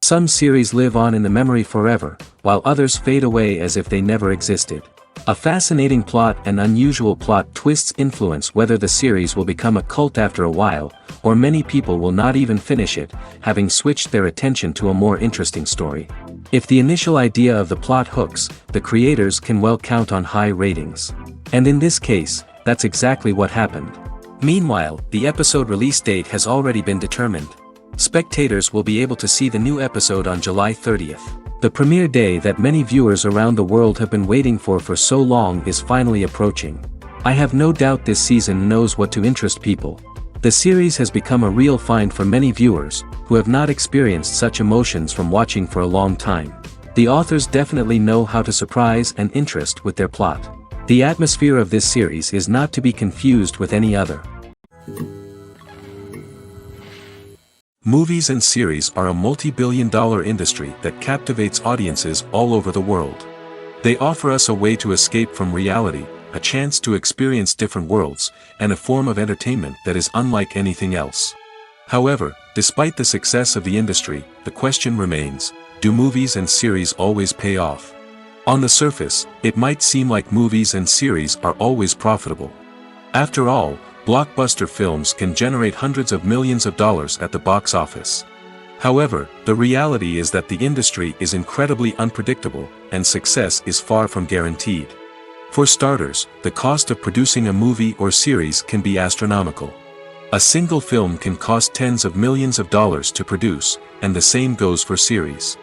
Some series live on in the memory forever, while others fade away as if they never existed. A fascinating plot and unusual plot twists influence whether the series will become a cult after a while, or many people will not even finish it, having switched their attention to a more interesting story. If the initial idea of the plot hooks, the creators can well count on high ratings. And in this case, that's exactly what happened. Meanwhile, the episode release date has already been determined. Spectators will be able to see the new episode on July 30th. The premiere day that many viewers around the world have been waiting for so long is finally approaching. I have no doubt this season knows what to interest people. The series has become a real find for many viewers, who have not experienced such emotions from watching for a long time. The authors definitely know how to surprise and interest with their plot. The atmosphere of this series is not to be confused with any other. Movies and series are a multi-billion-dollar industry that captivates audiences all over the world. They offer us a way to escape from reality, a chance to experience different worlds, and a form of entertainment that is unlike anything else. However, despite the success of the industry, the question remains, do movies and series always pay off? On the surface, it might seem like movies and series are always profitable. After all, blockbuster films can generate hundreds of millions of dollars at the box office. However, the reality is that the industry is incredibly unpredictable, and success is far from guaranteed. For starters, the cost of producing a movie or series can be astronomical. A single film can cost tens of millions of dollars to produce, and the same goes for series.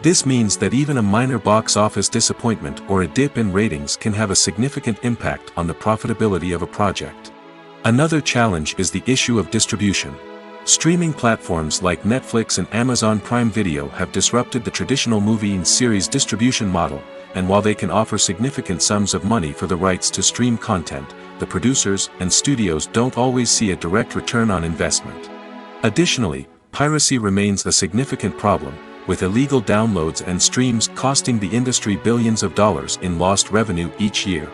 This means that even a minor box office disappointment or a dip in ratings can have a significant impact on the profitability of a project. Another challenge is the issue of distribution. Streaming platforms like Netflix and Amazon Prime Video have disrupted the traditional movie and series distribution model, and while they can offer significant sums of money for the rights to stream content, the producers and studios don't always see a direct return on investment. Additionally, piracy remains a significant problem, with illegal downloads and streams costing the industry billions of dollars in lost revenue each year.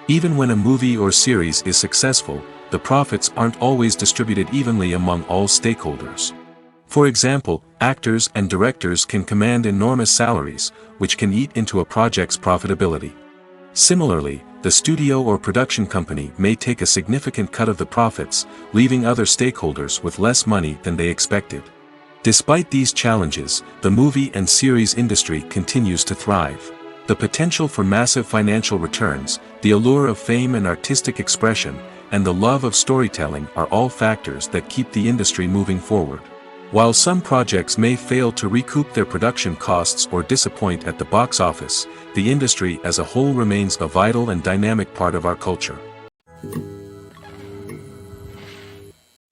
Even when a movie or series is successful, the profits aren't always distributed evenly among all stakeholders. For example, actors and directors can command enormous salaries, which can eat into a project's profitability. Similarly, the studio or production company may take a significant cut of the profits, leaving other stakeholders with less money than they expected. Despite these challenges, the movie and series industry continues to thrive. The potential for massive financial returns, the allure of fame and artistic expression, and the love of storytelling are all factors that keep the industry moving forward. While some projects may fail to recoup their production costs or disappoint at the box office, the industry as a whole remains a vital and dynamic part of our culture.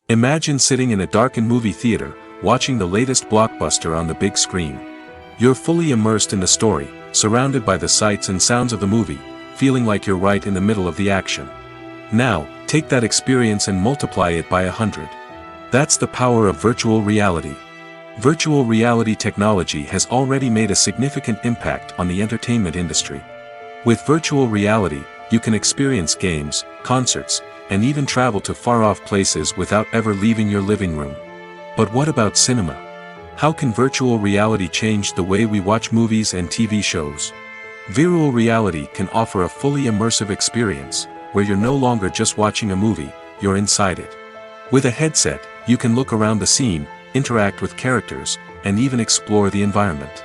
Imagine sitting in a darkened movie theater, watching the latest blockbuster on the big screen. You're fully immersed in the story, surrounded by the sights and sounds of the movie, feeling like you're right in the middle of the action. Now, take that experience and multiply it by 100. That's the power of virtual reality. Virtual reality technology has already made a significant impact on the entertainment industry. With virtual reality, you can experience games, concerts, and even travel to far-off places without ever leaving your living room. But what about cinema? How can virtual reality change the way we watch movies and TV shows? Virtual reality can offer a fully immersive experience, where you're no longer just watching a movie, you're inside it. With a headset, you can look around the scene, interact with characters, and even explore the environment.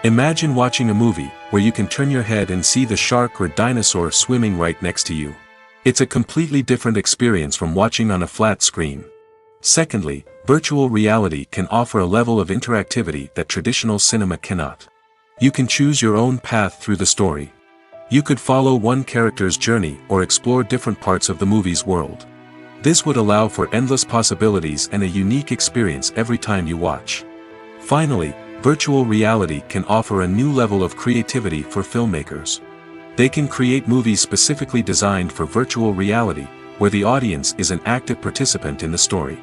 Imagine watching a movie where you can turn your head and see the shark or dinosaur swimming right next to you. It's a completely different experience from watching on a flat screen. Secondly, virtual reality can offer a level of interactivity that traditional cinema cannot. You can choose your own path through the story. You could follow one character's journey or explore different parts of the movie's world. This would allow for endless possibilities and a unique experience every time you watch. Finally, virtual reality can offer a new level of creativity for filmmakers. They can create movies specifically designed for virtual reality, where the audience is an active participant in the story.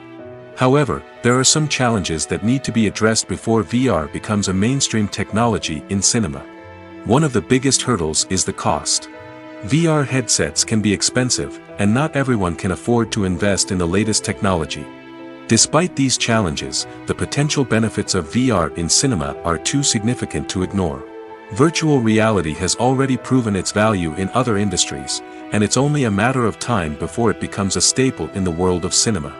However, there are some challenges that need to be addressed before VR becomes a mainstream technology in cinema. One of the biggest hurdles is the cost. VR headsets can be expensive, and not everyone can afford to invest in the latest technology. Despite these challenges, the potential benefits of VR in cinema are too significant to ignore. Virtual reality has already proven its value in other industries, and it's only a matter of time before it becomes a staple in the world of cinema.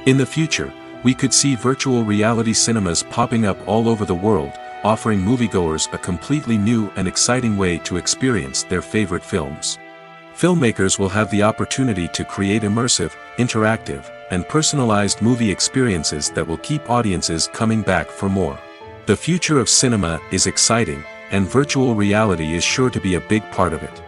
In the future, we could see virtual reality cinemas popping up all over the world, offering moviegoers a completely new and exciting way to experience their favorite films. Filmmakers will have the opportunity to create immersive, interactive, and personalized movie experiences that will keep audiences coming back for more. The future of cinema is exciting, and virtual reality is sure to be a big part of it.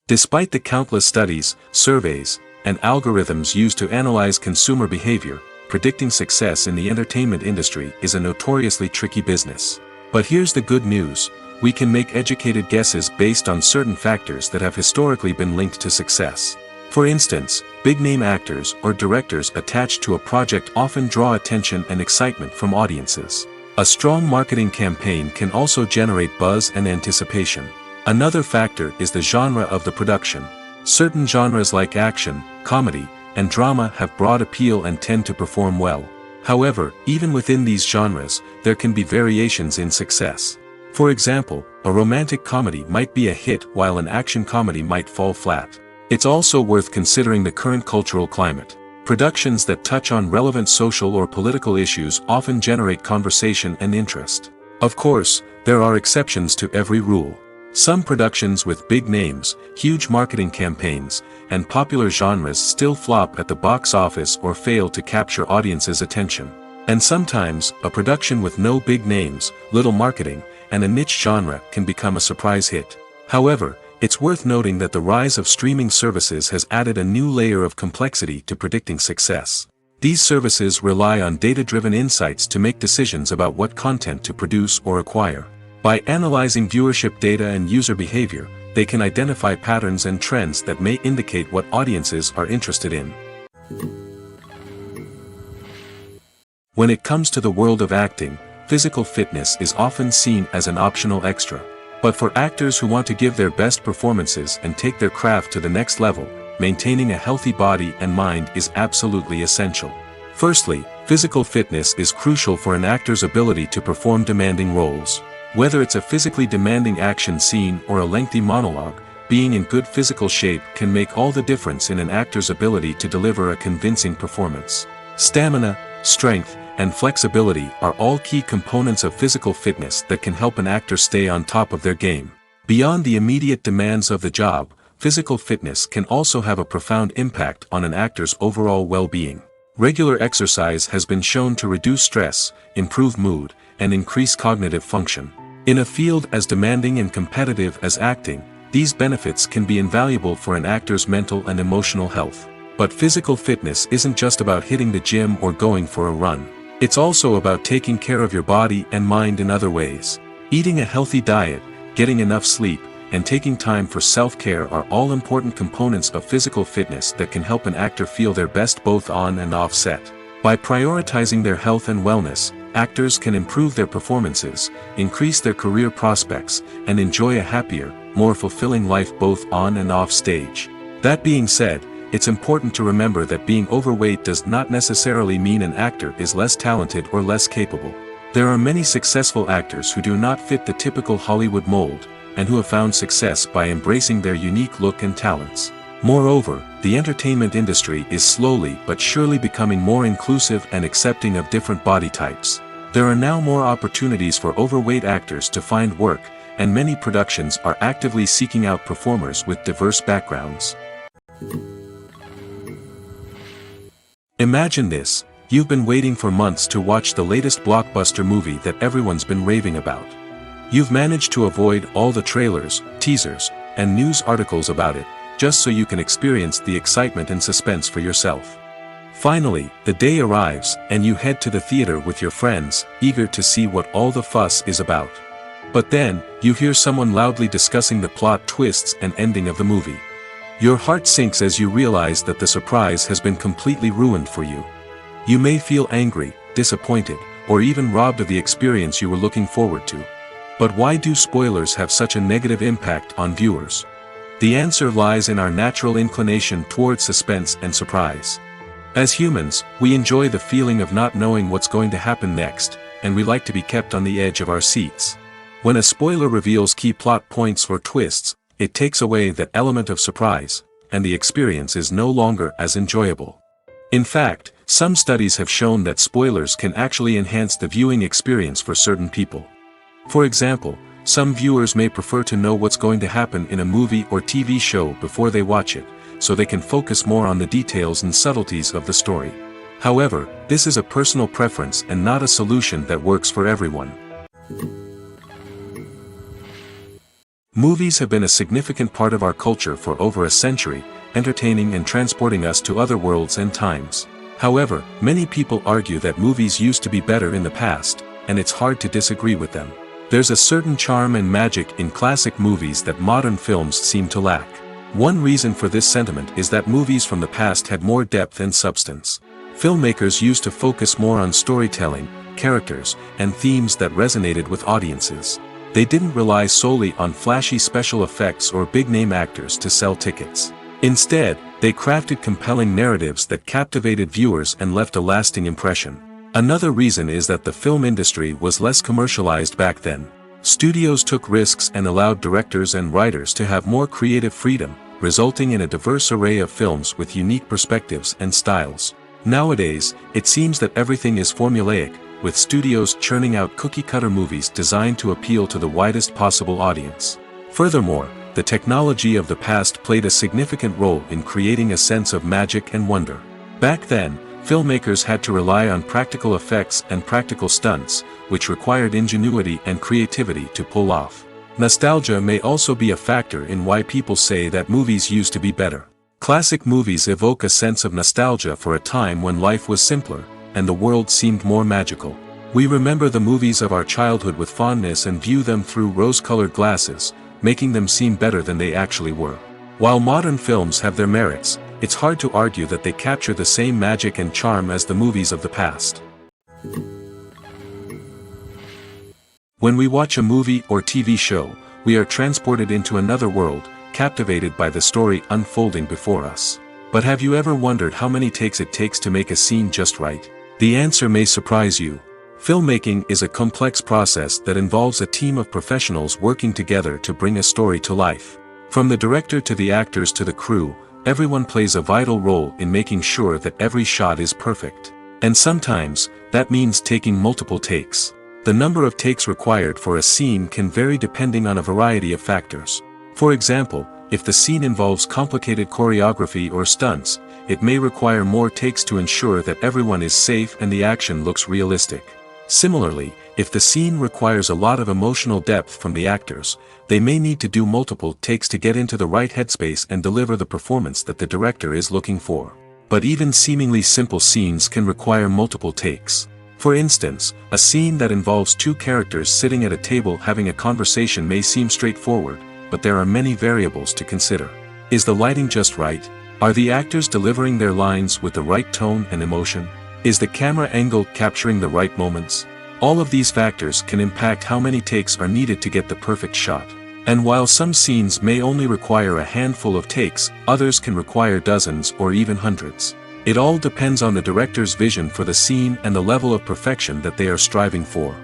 Despite the countless studies, surveys, and algorithms used to analyze consumer behavior, predicting success in the entertainment industry is a notoriously tricky business. But here's the good news: we can make educated guesses based on certain factors that have historically been linked to success. For instance, big-name actors or directors attached to a project often draw attention and excitement from audiences. A strong marketing campaign can also generate buzz and anticipation. Another factor is the genre of the production. Certain genres like action, comedy, and drama have broad appeal and tend to perform well. However, even within these genres, there can be variations in success. For example, a romantic comedy might be a hit while an action comedy might fall flat. It's also worth considering the current cultural climate. Productions that touch on relevant social or political issues often generate conversation and interest. Of course, there are exceptions to every rule. Some productions with big names, huge marketing campaigns, and popular genres still flop at the box office or fail to capture audiences' attention. And sometimes, a production with no big names, little marketing, and a niche genre can become a surprise hit. However, it's worth noting that the rise of streaming services has added a new layer of complexity to predicting success. These services rely on data-driven insights to make decisions about what content to produce or acquire. By analyzing viewership data and user behavior, they can identify patterns and trends that may indicate what audiences are interested in. When it comes to the world of acting, physical fitness is often seen as an optional extra. But for actors who want to give their best performances and take their craft to the next level, maintaining a healthy body and mind is absolutely essential. Firstly, physical fitness is crucial for an actor's ability to perform demanding roles. Whether it's a physically demanding action scene or a lengthy monologue, being in good physical shape can make all the difference in an actor's ability to deliver a convincing performance. Stamina, strength, and flexibility are all key components of physical fitness that can help an actor stay on top of their game. Beyond the immediate demands of the job, physical fitness can also have a profound impact on an actor's overall well-being. Regular exercise has been shown to reduce stress, improve mood, and increase cognitive function. In a field as demanding and competitive as acting, these benefits can be invaluable for an actor's mental and emotional health. But physical fitness isn't just about hitting the gym or going for a run. It's also about taking care of your body and mind in other ways. Eating a healthy diet, getting enough sleep, and taking time for self-care are all important components of physical fitness that can help an actor feel their best both on and off set. By prioritizing their health and wellness, actors can improve their performances, increase their career prospects, and enjoy a happier, more fulfilling life both on and off stage. That being said, it's important to remember that being overweight does not necessarily mean an actor is less talented or less capable. There are many successful actors who do not fit the typical Hollywood mold, and who have found success by embracing their unique look and talents. Moreover, the entertainment industry is slowly but surely becoming more inclusive and accepting of different body types. There are now more opportunities for overweight actors to find work, and many productions are actively seeking out performers with diverse backgrounds. Imagine this: you've been waiting for months to watch the latest blockbuster movie that everyone's been raving about. You've managed to avoid all the trailers, teasers, and news articles about it, just so you can experience the excitement and suspense for yourself. Finally, the day arrives, and you head to the theater with your friends, eager to see what all the fuss is about. But then, you hear someone loudly discussing the plot twists and ending of the movie. Your heart sinks as you realize that the surprise has been completely ruined for you. You may feel angry, disappointed, or even robbed of the experience you were looking forward to. But why do spoilers have such a negative impact on viewers? The answer lies in our natural inclination toward suspense and surprise. As humans, we enjoy the feeling of not knowing what's going to happen next, and we like to be kept on the edge of our seats. When a spoiler reveals key plot points or twists, it takes away that element of surprise, and the experience is no longer as enjoyable. In fact, some studies have shown that spoilers can actually enhance the viewing experience for certain people. For example, some viewers may prefer to know what's going to happen in a movie or TV show before they watch it, so they can focus more on the details and subtleties of the story. However, this is a personal preference and not a solution that works for everyone. Movies have been a significant part of our culture for over a century, entertaining and transporting us to other worlds and times. However, many people argue that movies used to be better in the past, and it's hard to disagree with them. There's a certain charm and magic in classic movies that modern films seem to lack. One reason for this sentiment is that movies from the past had more depth and substance. Filmmakers used to focus more on storytelling, characters, and themes that resonated with audiences. They didn't rely solely on flashy special effects or big-name actors to sell tickets. Instead, they crafted compelling narratives that captivated viewers and left a lasting impression. Another reason is that the film industry was less commercialized back then. Studios took risks and allowed directors and writers to have more creative freedom, resulting in a diverse array of films with unique perspectives and styles. Nowadays, it seems that everything is formulaic, with studios churning out cookie-cutter movies designed to appeal to the widest possible audience. Furthermore, the technology of the past played a significant role in creating a sense of magic and wonder. Back then, filmmakers had to rely on practical effects and practical stunts, which required ingenuity and creativity to pull off. Nostalgia may also be a factor in why people say that movies used to be better. Classic movies evoke a sense of nostalgia for a time when life was simpler, and the world seemed more magical. We remember the movies of our childhood with fondness and view them through rose-colored glasses, making them seem better than they actually were. While modern films have their merits, it's hard to argue that they capture the same magic and charm as the movies of the past. When we watch a movie or TV show, we are transported into another world, captivated by the story unfolding before us. But have you ever wondered how many takes it takes to make a scene just right? The answer may surprise you. Filmmaking is a complex process that involves a team of professionals working together to bring a story to life. From the director to the actors to the crew, everyone plays a vital role in making sure that every shot is perfect. And sometimes, that means taking multiple takes. The number of takes required for a scene can vary depending on a variety of factors. For example, if the scene involves complicated choreography or stunts, it may require more takes to ensure that everyone is safe and the action looks realistic. Similarly, if the scene requires a lot of emotional depth from the actors, they may need to do multiple takes to get into the right headspace and deliver the performance that the director is looking for. But even seemingly simple scenes can require multiple takes. For instance, a scene that involves two characters sitting at a table having a conversation may seem straightforward, but there are many variables to consider. Is the lighting just right? Are the actors delivering their lines with the right tone and emotion? Is the camera angle capturing the right moments? All of these factors can impact how many takes are needed to get the perfect shot. And while some scenes may only require a handful of takes, others can require dozens or even hundreds. It all depends on the director's vision for the scene and the level of perfection that they are striving for.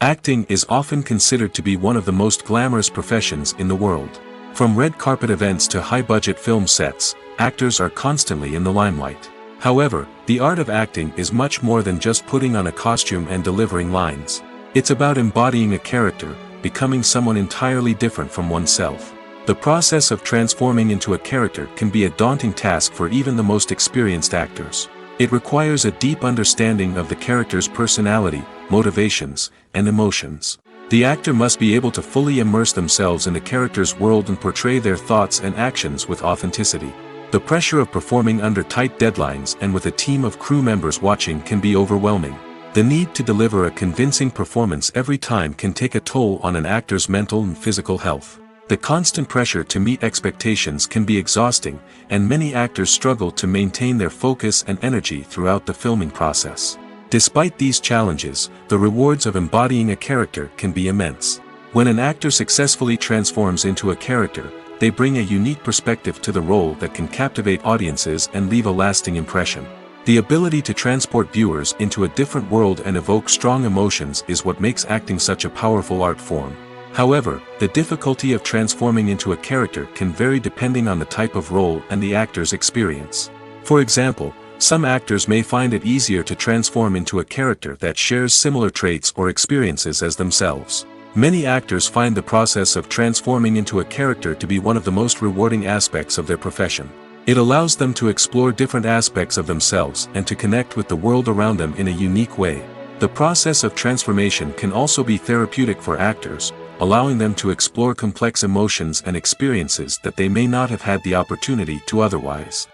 Acting is often considered to be one of the most glamorous professions in the world. From red carpet events to high-budget film sets, actors are constantly in the limelight. However, the art of acting is much more than just putting on a costume and delivering lines. It's about embodying a character, becoming someone entirely different from oneself. The process of transforming into a character can be a daunting task for even the most experienced actors. It requires a deep understanding of the character's personality, motivations, and emotions. The actor must be able to fully immerse themselves in the character's world and portray their thoughts and actions with authenticity. The pressure of performing under tight deadlines and with a team of crew members watching can be overwhelming. The need to deliver a convincing performance every time can take a toll on an actor's mental and physical health. The constant pressure to meet expectations can be exhausting, and many actors struggle to maintain their focus and energy throughout the filming process. Despite these challenges, the rewards of embodying a character can be immense. When an actor successfully transforms into a character, they bring a unique perspective to the role that can captivate audiences and leave a lasting impression. The ability to transport viewers into a different world and evoke strong emotions is what makes acting such a powerful art form. However, the difficulty of transforming into a character can vary depending on the type of role and the actor's experience. For example, some actors may find it easier to transform into a character that shares similar traits or experiences as themselves. Many actors find the process of transforming into a character to be one of the most rewarding aspects of their profession. It allows them to explore different aspects of themselves and to connect with the world around them in a unique way. The process of transformation can also be therapeutic for actors, allowing them to explore complex emotions and experiences that they may not have had the opportunity to otherwise.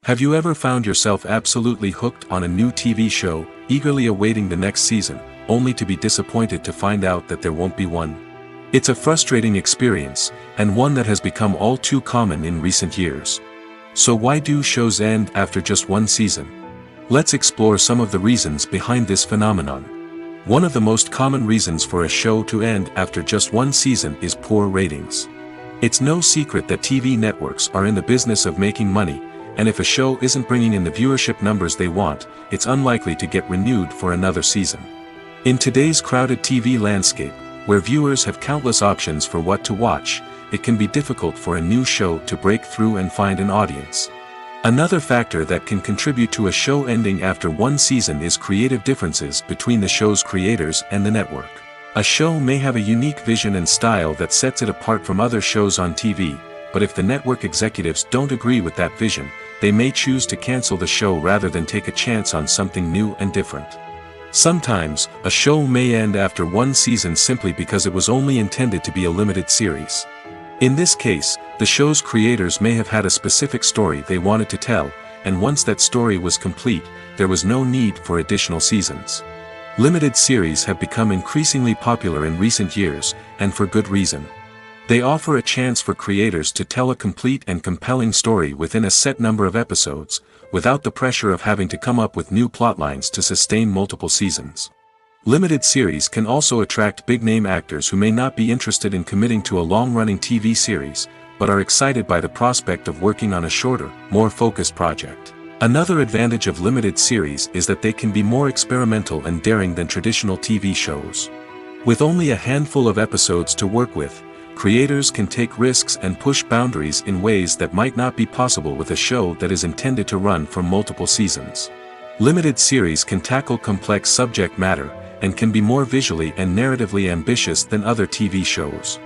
Have you ever found yourself absolutely hooked on a new TV show, eagerly awaiting the next season, only to be disappointed to find out that there won't be one? It's a frustrating experience, and one that has become all too common in recent years. So why do shows end after just one season? Let's explore some of the reasons behind this phenomenon. One of the most common reasons for a show to end after just one season is poor ratings. It's no secret that TV networks are in the business of making money, and if a show isn't bringing in the viewership numbers they want, it's unlikely to get renewed for another season. In today's crowded TV landscape, where viewers have countless options for what to watch, it can be difficult for a new show to break through and find an audience. Another factor that can contribute to a show ending after one season is creative differences between the show's creators and the network. A show may have a unique vision and style that sets it apart from other shows on TV, but if the network executives don't agree with that vision, they may choose to cancel the show rather than take a chance on something new and different. Sometimes, a show may end after one season simply because it was only intended to be a limited series. In this case, the show's creators may have had a specific story they wanted to tell, and once that story was complete, there was no need for additional seasons. Limited series have become increasingly popular in recent years, and for good reason. They offer a chance for creators to tell a complete and compelling story within a set number of episodes, without the pressure of having to come up with new plotlines to sustain multiple seasons. Limited series can also attract big-name actors who may not be interested in committing to a long-running TV series, but are excited by the prospect of working on a shorter, more focused project. Another advantage of limited series is that they can be more experimental and daring than traditional TV shows. With only a handful of episodes to work with, creators can take risks and push boundaries in ways that might not be possible with a show that is intended to run for multiple seasons. Limited series can tackle complex subject matter, and can be more visually and narratively ambitious than other TV shows.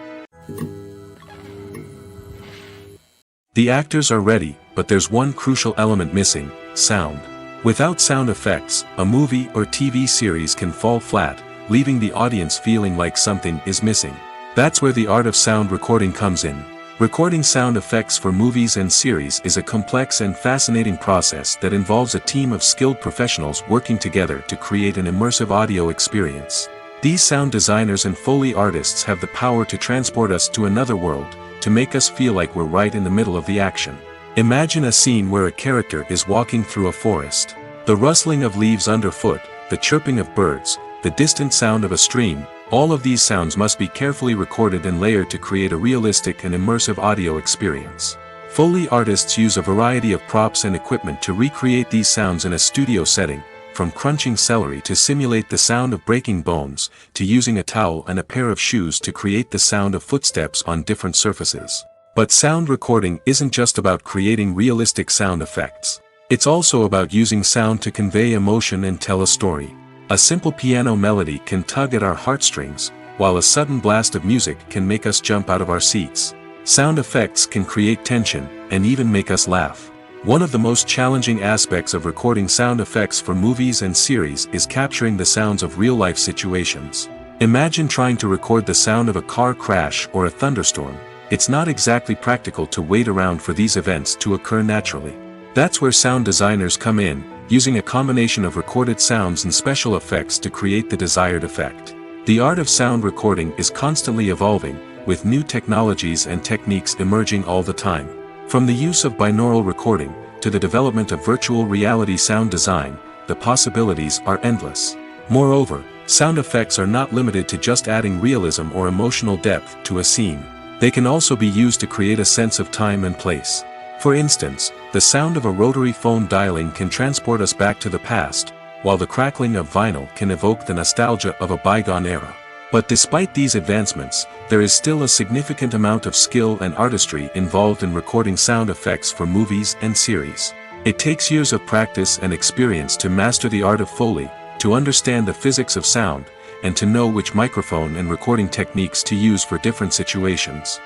The actors are ready, but there's one crucial element missing: sound. Without sound effects, a movie or TV series can fall flat, leaving the audience feeling like something is missing. That's where the art of sound recording comes in. Recording sound effects for movies and series is a complex and fascinating process that involves a team of skilled professionals working together to create an immersive audio experience. These sound designers and Foley artists have the power to transport us to another world, to make us feel like we're right in the middle of the action. Imagine a scene where a character is walking through a forest. The rustling of leaves underfoot, the chirping of birds, the distant sound of a stream, all of these sounds must be carefully recorded and layered to create a realistic and immersive audio experience. Foley artists use a variety of props and equipment to recreate these sounds in a studio setting, from crunching celery to simulate the sound of breaking bones, to using a towel and a pair of shoes to create the sound of footsteps on different surfaces. But sound recording isn't just about creating realistic sound effects. It's also about using sound to convey emotion and tell a story. A simple piano melody can tug at our heartstrings, while a sudden blast of music can make us jump out of our seats. Sound effects can create tension, and even make us laugh. One of the most challenging aspects of recording sound effects for movies and series is capturing the sounds of real-life situations. Imagine trying to record the sound of a car crash or a thunderstorm. It's not exactly practical to wait around for these events to occur naturally. That's where sound designers come in, using a combination of recorded sounds and special effects to create the desired effect. The art of sound recording is constantly evolving, with new technologies and techniques emerging all the time. From the use of binaural recording, to the development of virtual reality sound design, the possibilities are endless. Moreover, sound effects are not limited to just adding realism or emotional depth to a scene. They can also be used to create a sense of time and place. For instance, the sound of a rotary phone dialing can transport us back to the past, while the crackling of vinyl can evoke the nostalgia of a bygone era. But despite these advancements, there is still a significant amount of skill and artistry involved in recording sound effects for movies and series. It takes years of practice and experience to master the art of Foley, to understand the physics of sound, and to know which microphone and recording techniques to use for different situations.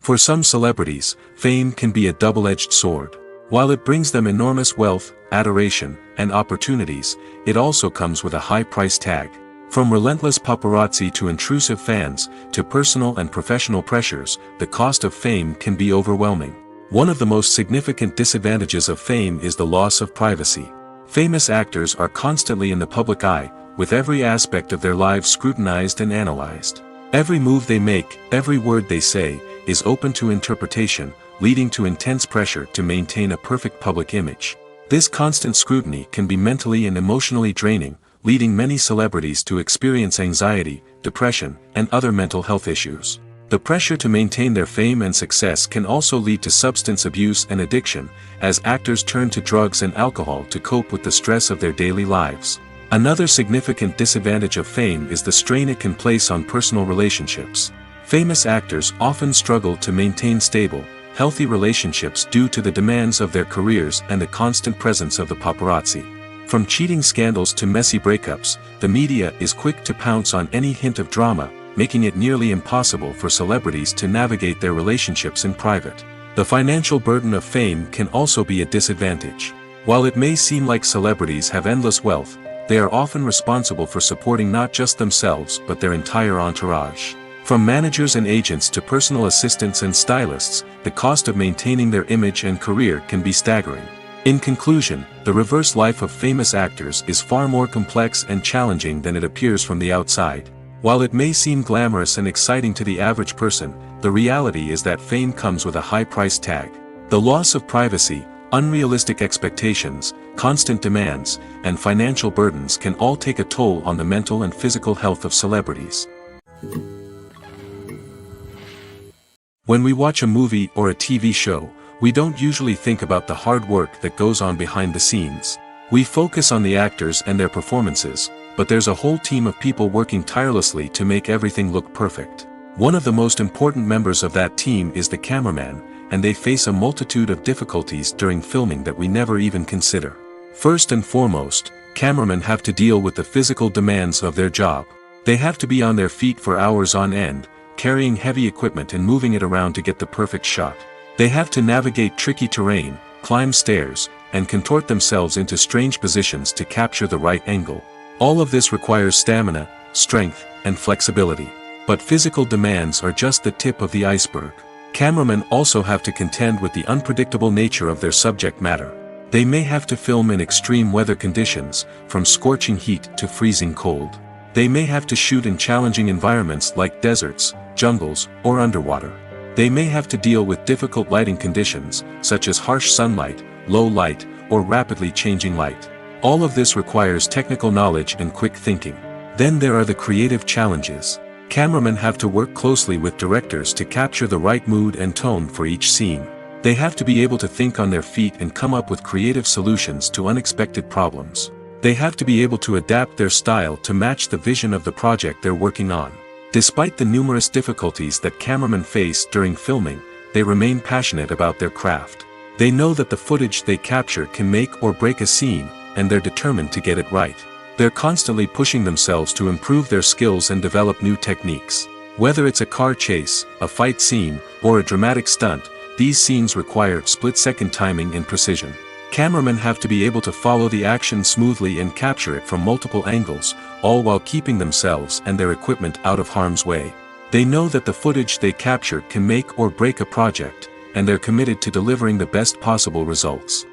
For some celebrities, fame can be a double-edged sword. While it brings them enormous wealth, adoration, and opportunities, it also comes with a high price tag. From relentless paparazzi to intrusive fans, to personal and professional pressures, the cost of fame can be overwhelming. One of the most significant disadvantages of fame is the loss of privacy. Famous actors are constantly in the public eye, with every aspect of their lives scrutinized and analyzed. Every move they make, every word they say, is open to interpretation, leading to intense pressure to maintain a perfect public image. This constant scrutiny can be mentally and emotionally draining, leading many celebrities to experience anxiety, depression, and other mental health issues. The pressure to maintain their fame and success can also lead to substance abuse and addiction, as actors turn to drugs and alcohol to cope with the stress of their daily lives. Another significant disadvantage of fame is the strain it can place on personal relationships. Famous actors often struggle to maintain stable, healthy relationships due to the demands of their careers and the constant presence of the paparazzi. From cheating scandals to messy breakups, the media is quick to pounce on any hint of drama, making it nearly impossible for celebrities to navigate their relationships in private. The financial burden of fame can also be a disadvantage. While it may seem like celebrities have endless wealth, they are often responsible for supporting not just themselves but their entire entourage. From managers and agents to personal assistants and stylists, the cost of maintaining their image and career can be staggering. In conclusion, the reverse life of famous actors is far more complex and challenging than it appears from the outside. While it may seem glamorous and exciting to the average person, the reality is that fame comes with a high price tag. The loss of privacy, unrealistic expectations, constant demands, and financial burdens can all take a toll on the mental and physical health of celebrities. When we watch a movie or a TV show, we don't usually think about the hard work that goes on behind the scenes. We focus on the actors and their performances, but there's a whole team of people working tirelessly to make everything look perfect. One of the most important members of that team is the cameraman, and they face a multitude of difficulties during filming that we never even consider. First and foremost, cameramen have to deal with the physical demands of their job. They have to be on their feet for hours on end, carrying heavy equipment and moving it around to get the perfect shot. They have to navigate tricky terrain, climb stairs, and contort themselves into strange positions to capture the right angle. All of this requires stamina, strength, and flexibility. But physical demands are just the tip of the iceberg. Cameramen also have to contend with the unpredictable nature of their subject matter. They may have to film in extreme weather conditions, from scorching heat to freezing cold. They may have to shoot in challenging environments like deserts, jungles, or underwater. They may have to deal with difficult lighting conditions, such as harsh sunlight, low light, or rapidly changing light. All of this requires technical knowledge and quick thinking. Then there are the creative challenges. Cameramen have to work closely with directors to capture the right mood and tone for each scene. They have to be able to think on their feet and come up with creative solutions to unexpected problems. They have to be able to adapt their style to match the vision of the project they're working on. Despite the numerous difficulties that cameramen face during filming, they remain passionate about their craft. They know that the footage they capture can make or break a scene, and they're determined to get it right. They're constantly pushing themselves to improve their skills and develop new techniques. Whether it's a car chase, a fight scene, or a dramatic stunt, these scenes require split-second timing and precision. Cameramen have to be able to follow the action smoothly and capture it from multiple angles, all while keeping themselves and their equipment out of harm's way. They know that the footage they capture can make or break a project, and they're committed to delivering the best possible results.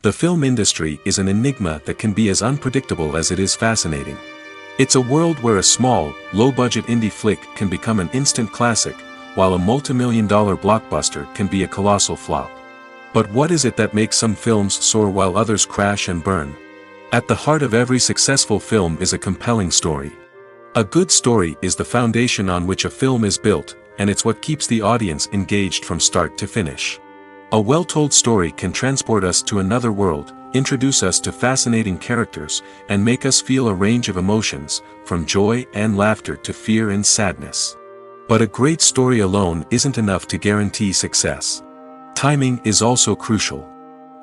The film industry is an enigma that can be as unpredictable as it is fascinating. It's a world where a small, low-budget indie flick can become an instant classic, while a multi-million-dollar blockbuster can be a colossal flop. But what is it that makes some films soar while others crash and burn? At the heart of every successful film is a compelling story. A good story is the foundation on which a film is built, and it's what keeps the audience engaged from start to finish. A well-told story can transport us to another world, introduce us to fascinating characters, and make us feel a range of emotions, from joy and laughter to fear and sadness. But a great story alone isn't enough to guarantee success. Timing is also crucial.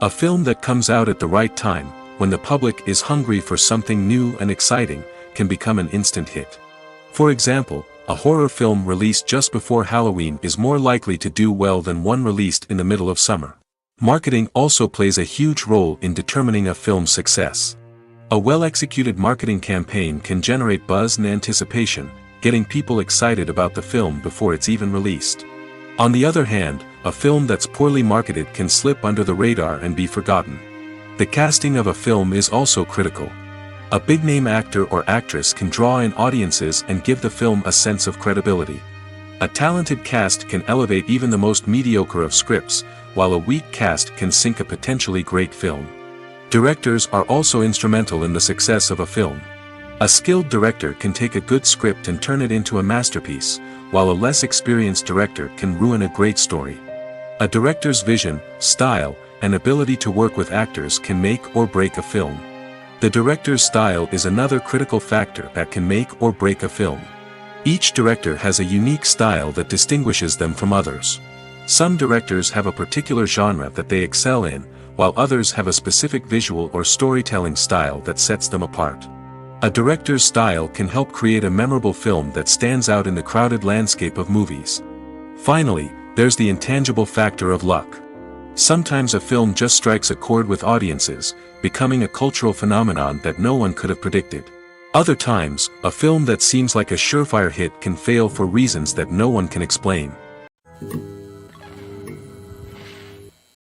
A film that comes out at the right time, when the public is hungry for something new and exciting, can become an instant hit. For example, a horror film released just before Halloween is more likely to do well than one released in the middle of summer. Marketing also plays a huge role in determining a film's success. A well-executed marketing campaign can generate buzz and anticipation, getting people excited about the film before it's even released. On the other hand, a film that's poorly marketed can slip under the radar and be forgotten. The casting of a film is also critical. A big-name actor or actress can draw in audiences and give the film a sense of credibility. A talented cast can elevate even the most mediocre of scripts, while a weak cast can sink a potentially great film. Directors are also instrumental in the success of a film. A skilled director can take a good script and turn it into a masterpiece, while a less experienced director can ruin a great story. A director's vision, style, and ability to work with actors can make or break a film. The director's style is another critical factor that can make or break a film. Each director has a unique style that distinguishes them from others. Some directors have a particular genre that they excel in, while others have a specific visual or storytelling style that sets them apart. A director's style can help create a memorable film that stands out in the crowded landscape of movies. Finally, there's the intangible factor of luck. Sometimes a film just strikes a chord with audiences, becoming a cultural phenomenon that no one could have predicted. Other times, a film that seems like a surefire hit can fail for reasons that no one can explain.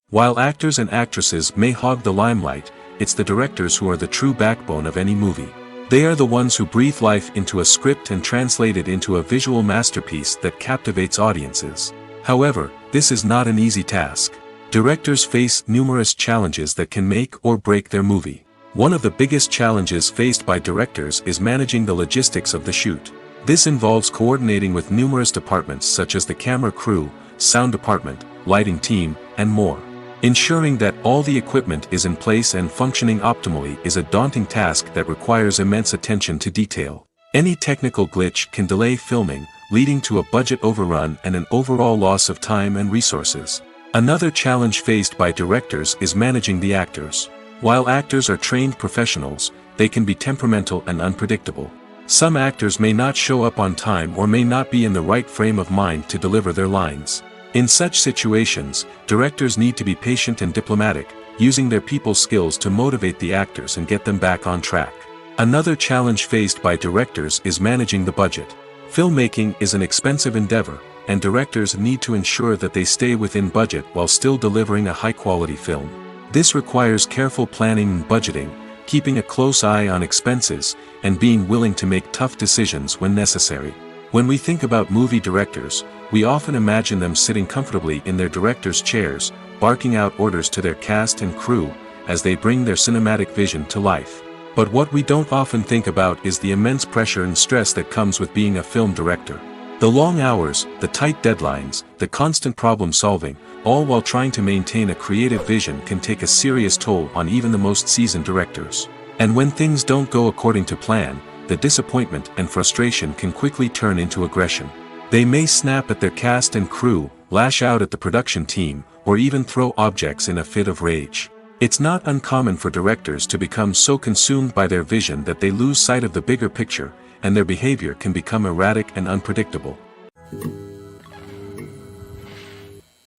While actors and actresses may hog the limelight, it's the directors who are the true backbone of any movie. They are the ones who breathe life into a script and translate it into a visual masterpiece that captivates audiences. However, this is not an easy task. Directors face numerous challenges that can make or break their movie. One of the biggest challenges faced by directors is managing the logistics of the shoot. This involves coordinating with numerous departments such as the camera crew, sound department, lighting team, and more. Ensuring that all the equipment is in place and functioning optimally is a daunting task that requires immense attention to detail. Any technical glitch can delay filming, leading to a budget overrun and an overall loss of time and resources. Another challenge faced by directors is managing the actors. While actors are trained professionals, they can be temperamental and unpredictable. Some actors may not show up on time or may not be in the right frame of mind to deliver their lines. In such situations, directors need to be patient and diplomatic, using their people skills to motivate the actors and get them back on track. Another challenge faced by directors is managing the budget. Filmmaking is an expensive endeavor, and directors need to ensure that they stay within budget while still delivering a high-quality film. This requires careful planning and budgeting, keeping a close eye on expenses, and being willing to make tough decisions when necessary. When we think about movie directors, we often imagine them sitting comfortably in their director's chairs, barking out orders to their cast and crew, as they bring their cinematic vision to life. But what we don't often think about is the immense pressure and stress that comes with being a film director. The long hours, the tight deadlines, the constant problem solving, all while trying to maintain a creative vision can take a serious toll on even the most seasoned directors. And when things don't go according to plan, the disappointment and frustration can quickly turn into aggression. They may snap at their cast and crew, lash out at the production team, or even throw objects in a fit of rage. It's not uncommon for directors to become so consumed by their vision that they lose sight of the bigger picture, and their behavior can become erratic and unpredictable.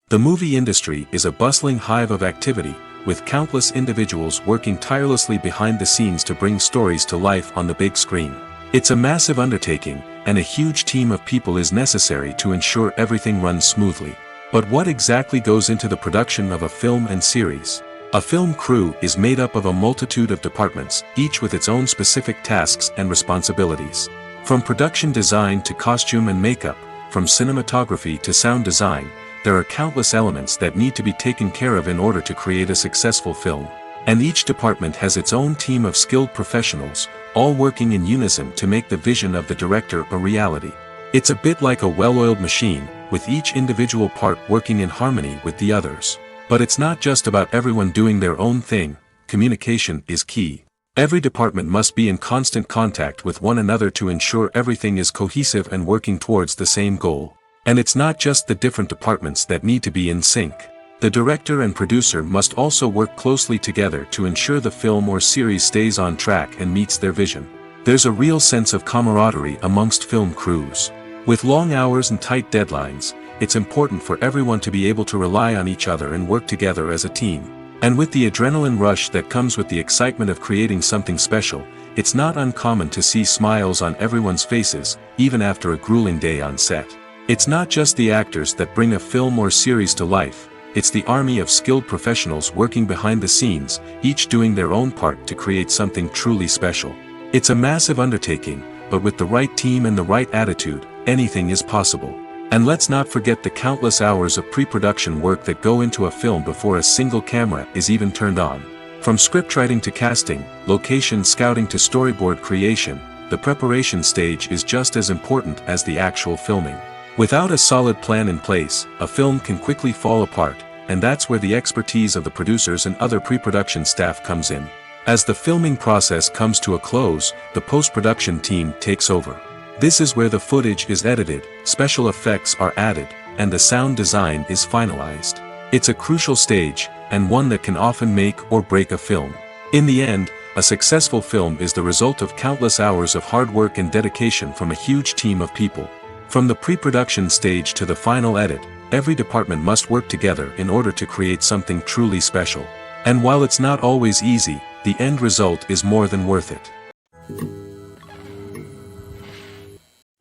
The movie industry is a bustling hive of activity, with countless individuals working tirelessly behind the scenes to bring stories to life on the big screen. It's a massive undertaking, and a huge team of people is necessary to ensure everything runs smoothly. But what exactly goes into the production of a film and series? A film crew is made up of a multitude of departments, each with its own specific tasks and responsibilities. From production design to costume and makeup, from cinematography to sound design, there are countless elements that need to be taken care of in order to create a successful film. And each department has its own team of skilled professionals, all working in unison to make the vision of the director a reality. It's a bit like a well-oiled machine, with each individual part working in harmony with the others. But it's not just about everyone doing their own thing. Communication is key. Every department must be in constant contact with one another to ensure everything is cohesive and working towards the same goal. And it's not just the different departments that need to be in sync. The director and producer must also work closely together to ensure the film or series stays on track and meets their vision. There's a real sense of camaraderie amongst film crews. With long hours and tight deadlines, it's important for everyone to be able to rely on each other and work together as a team. And with the adrenaline rush that comes with the excitement of creating something special, it's not uncommon to see smiles on everyone's faces, even after a grueling day on set. It's not just the actors that bring a film or series to life, it's the army of skilled professionals working behind the scenes, each doing their own part to create something truly special. It's a massive undertaking, but with the right team and the right attitude, anything is possible. And let's not forget the countless hours of pre-production work that go into a film before a single camera is even turned on. From scriptwriting to casting, location scouting to storyboard creation, the preparation stage is just as important as the actual filming. Without a solid plan in place, a film can quickly fall apart, and that's where the expertise of the producers and other pre-production staff comes in. As the filming process comes to a close, the post-production team takes over. This is where the footage is edited, special effects are added, and the sound design is finalized. It's a crucial stage, and one that can often make or break a film. In the end, a successful film is the result of countless hours of hard work and dedication from a huge team of people. From the pre-production stage to the final edit, every department must work together in order to create something truly special. And while it's not always easy, the end result is more than worth it.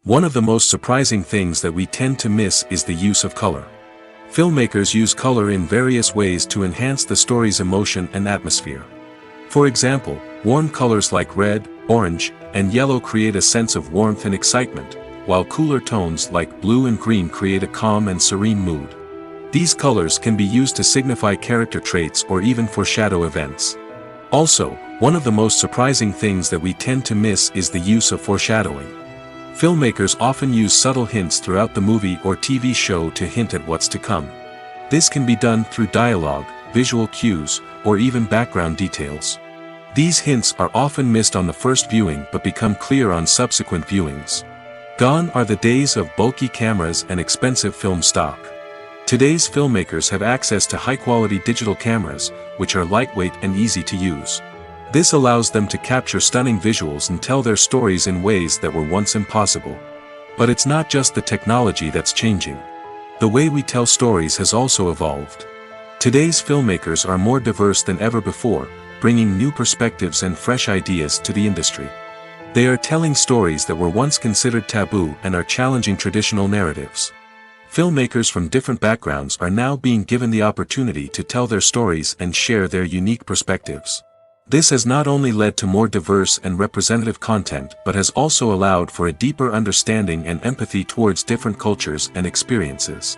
One of the most surprising things that we tend to miss is the use of color. Filmmakers use color in various ways to enhance the story's emotion and atmosphere. For example, warm colors like red, orange, and yellow create a sense of warmth and excitement, while cooler tones like blue and green create a calm and serene mood. These colors can be used to signify character traits or even foreshadow events. Also, one of the most surprising things that we tend to miss is the use of foreshadowing. Filmmakers often use subtle hints throughout the movie or TV show to hint at what's to come. This can be done through dialogue, visual cues, or even background details. These hints are often missed on the first viewing but become clear on subsequent viewings. Gone are the days of bulky cameras and expensive film stock. Today's filmmakers have access to high-quality digital cameras, which are lightweight and easy to use. This allows them to capture stunning visuals and tell their stories in ways that were once impossible. But it's not just the technology that's changing. The way we tell stories has also evolved. Today's filmmakers are more diverse than ever before, bringing new perspectives and fresh ideas to the industry. They are telling stories that were once considered taboo and are challenging traditional narratives. Filmmakers from different backgrounds are now being given the opportunity to tell their stories and share their unique perspectives. This has not only led to more diverse and representative content but has also allowed for a deeper understanding and empathy towards different cultures and experiences.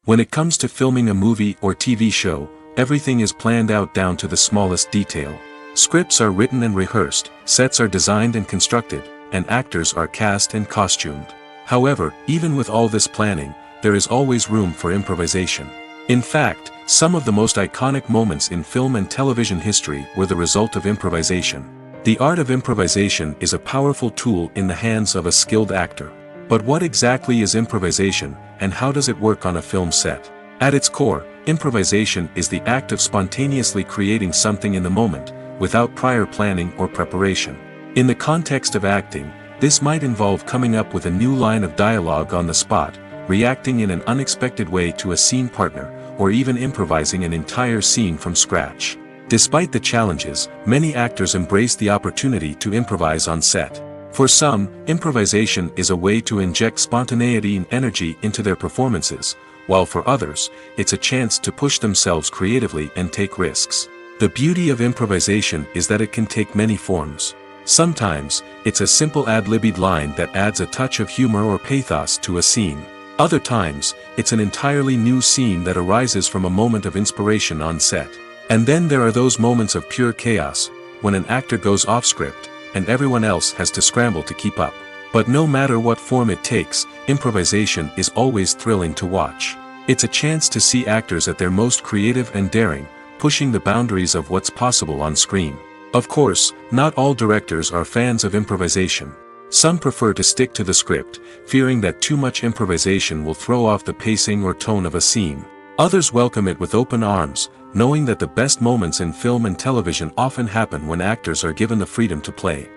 When it comes to filming a movie or TV show, everything is planned out down to the smallest detail. Scripts are written and rehearsed, sets are designed and constructed, and actors are cast and costumed. However, even with all this planning, there is always room for improvisation. In fact, some of the most iconic moments in film and television history were the result of improvisation. The art of improvisation is a powerful tool in the hands of a skilled actor. But what exactly is improvisation, and how does it work on a film set? At its core, improvisation is the act of spontaneously creating something in the moment, without prior planning or preparation. In the context of acting, this might involve coming up with a new line of dialogue on the spot, reacting in an unexpected way to a scene partner, or even improvising an entire scene from scratch. Despite the challenges, many actors embrace the opportunity to improvise on set. For some, improvisation is a way to inject spontaneity and energy into their performances, while for others, it's a chance to push themselves creatively and take risks. The beauty of improvisation is that it can take many forms. Sometimes, it's a simple ad-libbed line that adds a touch of humor or pathos to a scene. Other times, it's an entirely new scene that arises from a moment of inspiration on set. And then there are those moments of pure chaos, when an actor goes off script, and everyone else has to scramble to keep up. But no matter what form it takes, improvisation is always thrilling to watch. It's a chance to see actors at their most creative and daring, pushing the boundaries of what's possible on screen. Of course, not all directors are fans of improvisation. Some prefer to stick to the script, fearing that too much improvisation will throw off the pacing or tone of a scene. Others welcome it with open arms, knowing that the best moments in film and television often happen when actors are given the freedom to play.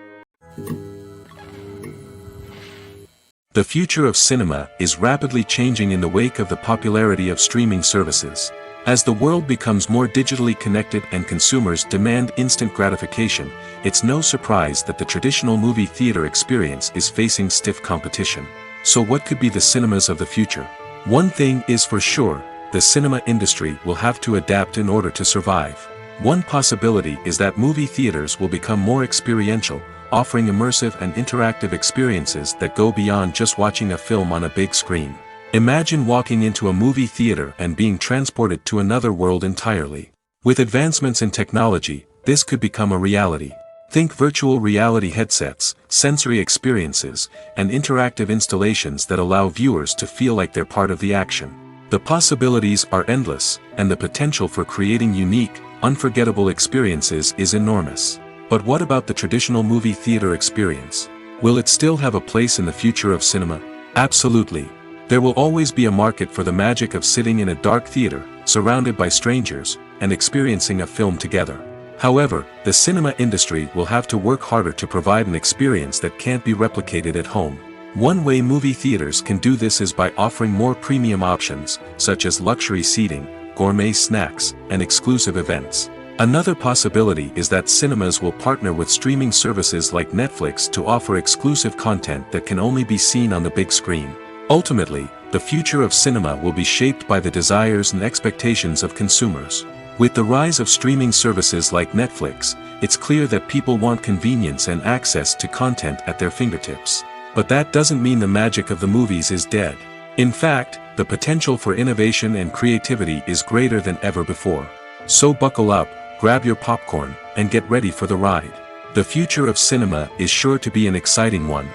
The future of cinema is rapidly changing in the wake of the popularity of streaming services. As the world becomes more digitally connected and consumers demand instant gratification, it's no surprise that the traditional movie theater experience is facing stiff competition. So what could be the cinemas of the future? One thing is for sure, the cinema industry will have to adapt in order to survive. One possibility is that movie theaters will become more experiential, offering immersive and interactive experiences that go beyond just watching a film on a big screen. Imagine walking into a movie theater and being transported to another world entirely. With advancements in technology, this could become a reality. Think virtual reality headsets, sensory experiences, and interactive installations that allow viewers to feel like they're part of the action. The possibilities are endless, and the potential for creating unique, unforgettable experiences is enormous. But what about the traditional movie theater experience? Will it still have a place in the future of cinema? Absolutely. There will always be a market for the magic of sitting in a dark theater, surrounded by strangers, and experiencing a film together. However, the cinema industry will have to work harder to provide an experience that can't be replicated at home. One way movie theaters can do this is by offering more premium options, such as luxury seating, gourmet snacks, and exclusive events. Another possibility is that cinemas will partner with streaming services like Netflix to offer exclusive content that can only be seen on the big screen. Ultimately, the future of cinema will be shaped by the desires and expectations of consumers. With the rise of streaming services like Netflix, it's clear that people want convenience and access to content at their fingertips. But that doesn't mean the magic of the movies is dead. In fact, the potential for innovation and creativity is greater than ever before. So buckle up, grab your popcorn, and get ready for the ride. The future of cinema is sure to be an exciting one.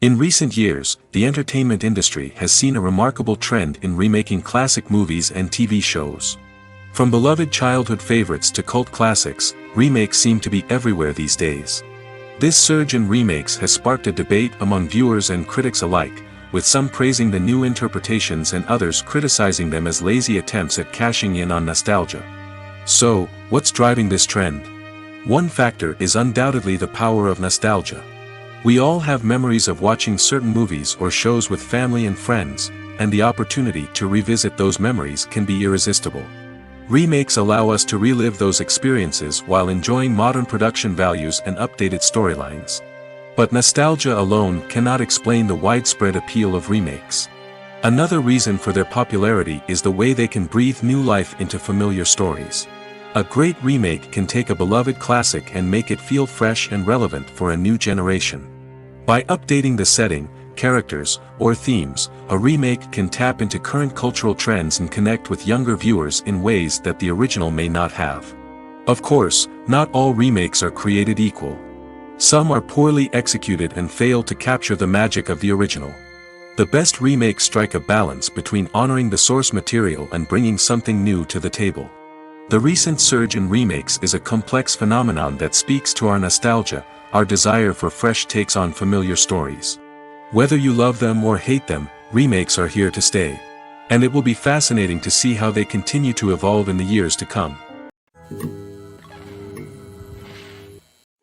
In recent years, the entertainment industry has seen a remarkable trend in remaking classic movies and TV shows. From beloved childhood favorites to cult classics, remakes seem to be everywhere these days. This surge in remakes has sparked a debate among viewers and critics alike, with some praising the new interpretations and others criticizing them as lazy attempts at cashing in on nostalgia. So, what's driving this trend? One factor is undoubtedly the power of nostalgia. We all have memories of watching certain movies or shows with family and friends, and the opportunity to revisit those memories can be irresistible. Remakes allow us to relive those experiences while enjoying modern production values and updated storylines. But nostalgia alone cannot explain the widespread appeal of remakes. Another reason for their popularity is the way they can breathe new life into familiar stories. A great remake can take a beloved classic and make it feel fresh and relevant for a new generation. By updating the setting, characters, or themes, a remake can tap into current cultural trends and connect with younger viewers in ways that the original may not have. Of course, not all remakes are created equal. Some are poorly executed and fail to capture the magic of the original. The best remakes strike a balance between honoring the source material and bringing something new to the table. The recent surge in remakes is a complex phenomenon that speaks to our nostalgia, our desire for fresh takes on familiar stories. Whether you love them or hate them, remakes are here to stay. And it will be fascinating to see how they continue to evolve in the years to come.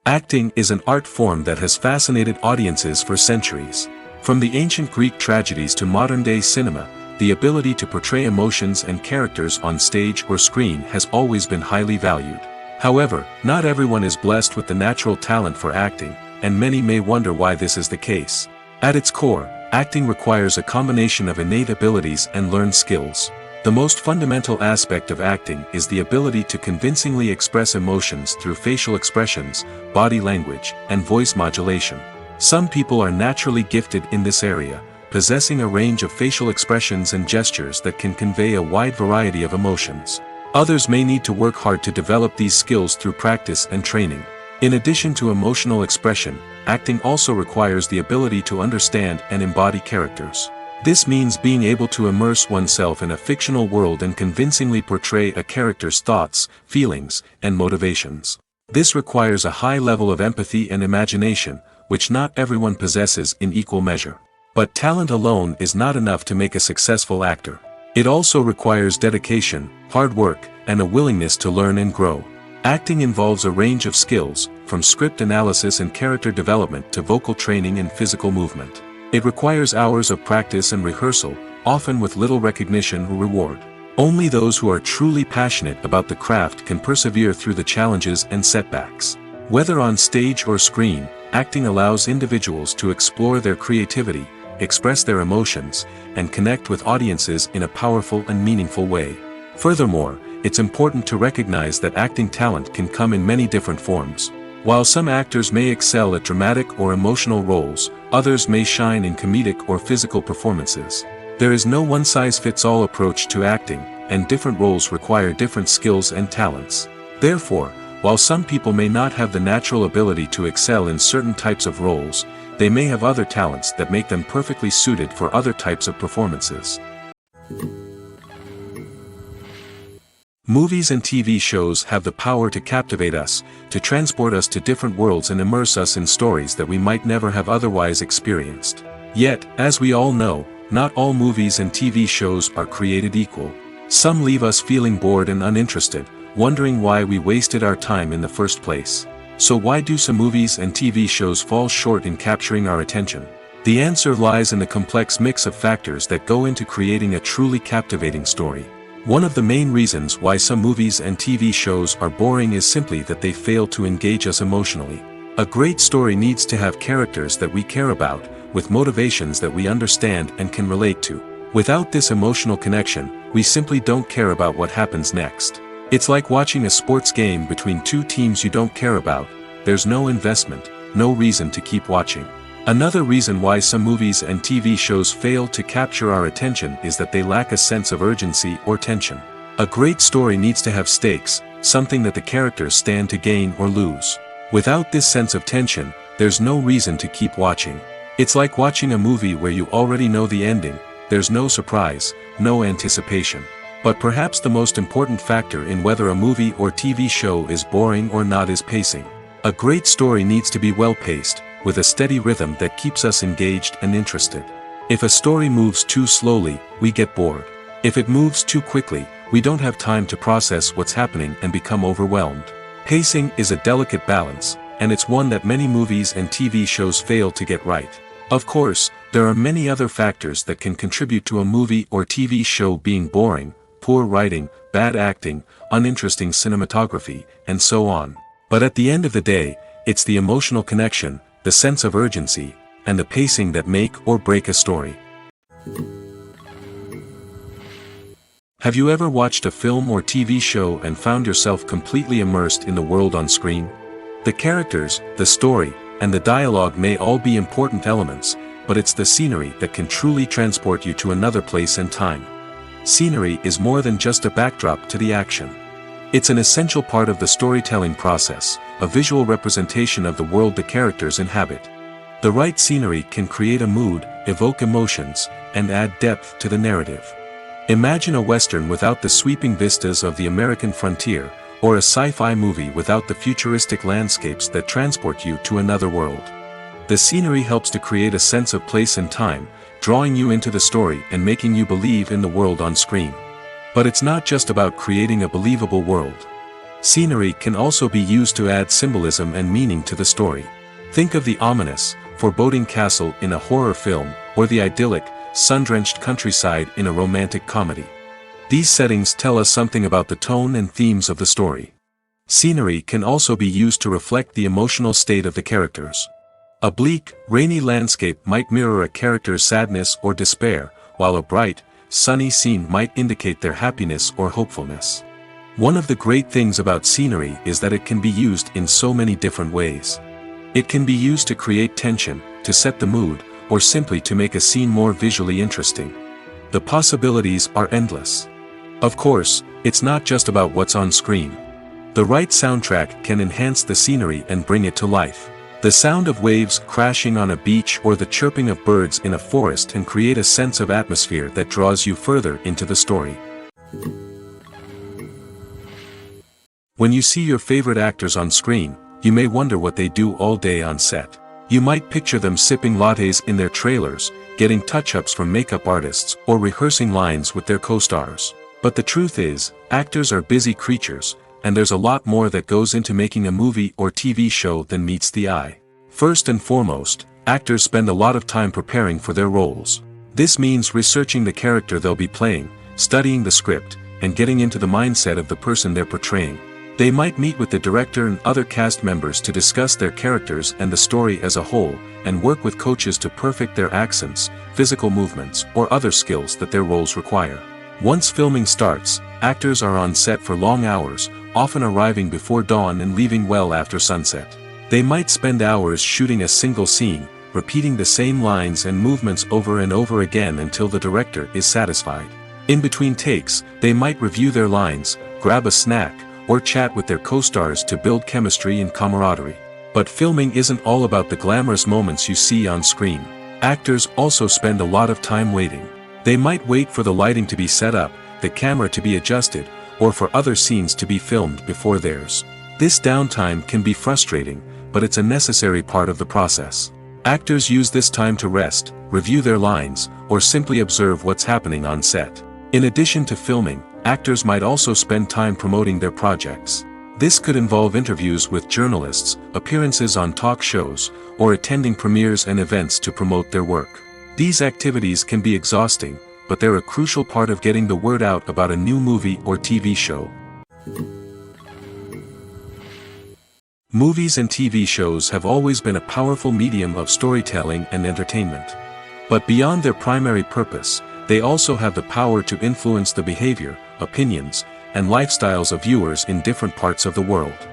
Acting is an art form that has fascinated audiences for centuries. From the ancient Greek tragedies to modern-day cinema, the ability to portray emotions and characters on stage or screen has always been highly valued. However, not everyone is blessed with the natural talent for acting, and many may wonder why this is the case. At its core, acting requires a combination of innate abilities and learned skills. The most fundamental aspect of acting is the ability to convincingly express emotions through facial expressions, body language, and voice modulation. Some people are naturally gifted in this area, possessing a range of facial expressions and gestures that can convey a wide variety of emotions. Others may need to work hard to develop these skills through practice and training. In addition to emotional expression, acting also requires the ability to understand and embody characters. This means being able to immerse oneself in a fictional world and convincingly portray a character's thoughts, feelings, and motivations. This requires a high level of empathy and imagination, which not everyone possesses in equal measure. But talent alone is not enough to make a successful actor. It also requires dedication, hard work, and a willingness to learn and grow. Acting involves a range of skills, from script analysis and character development to vocal training and physical movement. It requires hours of practice and rehearsal, often with little recognition or reward. Only those who are truly passionate about the craft can persevere through the challenges and setbacks. Whether on stage or screen, acting allows individuals to explore their creativity, express their emotions, and connect with audiences in a powerful and meaningful way. Furthermore, it's important to recognize that acting talent can come in many different forms. While some actors may excel at dramatic or emotional roles, others may shine in comedic or physical performances. There is no one-size-fits-all approach to acting, and different roles require different skills and talents. Therefore, while some people may not have the natural ability to excel in certain types of roles, they may have other talents that make them perfectly suited for other types of performances. Movies and TV shows have the power to captivate us, to transport us to different worlds and immerse us in stories that we might never have otherwise experienced. Yet, as we all know, not all movies and TV shows are created equal. Some leave us feeling bored and uninterested, wondering why we wasted our time in the first place. So why do some movies and TV shows fall short in capturing our attention? The answer lies in the complex mix of factors that go into creating a truly captivating story. One of the main reasons why some movies and TV shows are boring is simply that they fail to engage us emotionally. A great story needs to have characters that we care about, with motivations that we understand and can relate to. Without this emotional connection, we simply don't care about what happens next. It's like watching a sports game between two teams you don't care about. There's no investment, no reason to keep watching. Another reason why some movies and TV shows fail to capture our attention is that they lack a sense of urgency or tension. A great story needs to have stakes, something that the characters stand to gain or lose. Without this sense of tension, there's no reason to keep watching. It's like watching a movie where you already know the ending. There's no surprise, no anticipation. But perhaps the most important factor in whether a movie or TV show is boring or not is pacing. A great story needs to be well-paced, with a steady rhythm that keeps us engaged and interested. If a story moves too slowly, we get bored. If it moves too quickly, we don't have time to process what's happening and become overwhelmed. Pacing is a delicate balance, and it's one that many movies and TV shows fail to get right. Of course, there are many other factors that can contribute to a movie or TV show being boring: poor writing, bad acting, uninteresting cinematography, and so on. But at the end of the day, it's the emotional connection, the sense of urgency, and the pacing that make or break a story. Have you ever watched a film or TV show and found yourself completely immersed in the world on screen? The characters, the story, and the dialogue may all be important elements, but it's the scenery that can truly transport you to another place and time. Scenery is more than just a backdrop to the action. It's an essential part of the storytelling process, a visual representation of the world the characters inhabit. The right scenery can create a mood, evoke emotions, and add depth to the narrative. Imagine a Western without the sweeping vistas of the American frontier, or a sci-fi movie without the futuristic landscapes that transport you to another world. The scenery helps to create a sense of place and time, drawing you into the story and making you believe in the world on screen. But it's not just about creating a believable world. Scenery can also be used to add symbolism and meaning to the story. Think of the ominous, foreboding castle in a horror film, or the idyllic, sun-drenched countryside in a romantic comedy. These settings tell us something about the tone and themes of the story. Scenery can also be used to reflect the emotional state of the characters. A bleak, rainy landscape might mirror a character's sadness or despair, while a bright, sunny scene might indicate their happiness or hopefulness. One of the great things about scenery is that it can be used in so many different ways. It can be used to create tension, to set the mood, or simply to make a scene more visually interesting. The possibilities are endless. Of course, it's not just about what's on screen. The right soundtrack can enhance the scenery and bring it to life. The sound of waves crashing on a beach or the chirping of birds in a forest can create a sense of atmosphere that draws you further into the story. When you see your favorite actors on screen, you may wonder what they do all day on set. You might picture them sipping lattes in their trailers, getting touch-ups from makeup artists, or rehearsing lines with their co-stars. But the truth is, actors are busy creatures, and there's a lot more that goes into making a movie or TV show than meets the eye. First and foremost, actors spend a lot of time preparing for their roles. This means researching the character they'll be playing, studying the script, and getting into the mindset of the person they're portraying. They might meet with the director and other cast members to discuss their characters and the story as a whole, and work with coaches to perfect their accents, physical movements, or other skills that their roles require. Once filming starts, actors are on set for long hours, often arriving before dawn and leaving well after sunset. They might spend hours shooting a single scene, repeating the same lines and movements over and over again until the director is satisfied. In between takes, they might review their lines, grab a snack, or chat with their co-stars to build chemistry and camaraderie. But filming isn't all about the glamorous moments you see on screen. Actors also spend a lot of time waiting. They might wait for the lighting to be set up, the camera to be adjusted, or for other scenes to be filmed before theirs. This downtime can be frustrating, but it's a necessary part of the process. Actors use this time to rest, review their lines, or simply observe what's happening on set. In addition to filming, actors might also spend time promoting their projects. This could involve interviews with journalists, appearances on talk shows, or attending premieres and events to promote their work. These activities can be exhausting, but they're a crucial part of getting the word out about a new movie or TV show. Movies and TV shows have always been a powerful medium of storytelling and entertainment. But beyond their primary purpose, they also have the power to influence the behavior, opinions, and lifestyles of viewers in different parts of the world.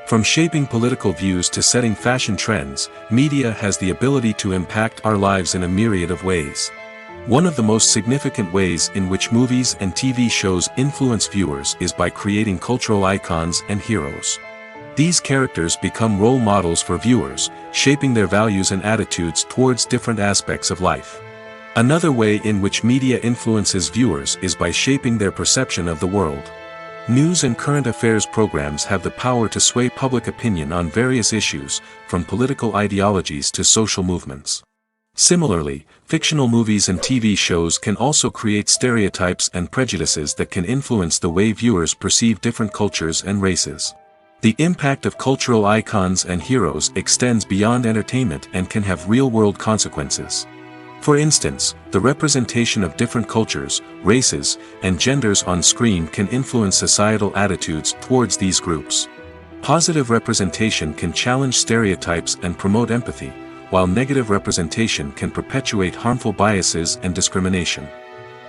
From shaping political views to setting fashion trends, media has the ability to impact our lives in a myriad of ways. One of the most significant ways in which movies and TV shows influence viewers is by creating cultural icons and heroes. These characters become role models for viewers, shaping their values and attitudes towards different aspects of life. Another way in which media influences viewers is by shaping their perception of the world. News and current affairs programs have the power to sway public opinion on various issues, from political ideologies to social movements. Similarly, fictional movies and TV shows can also create stereotypes and prejudices that can influence the way viewers perceive different cultures and races. The impact of cultural icons and heroes extends beyond entertainment and can have real-world consequences. For instance, the representation of different cultures, races, and genders on screen can influence societal attitudes towards these groups. Positive representation can challenge stereotypes and promote empathy, while negative representation can perpetuate harmful biases and discrimination.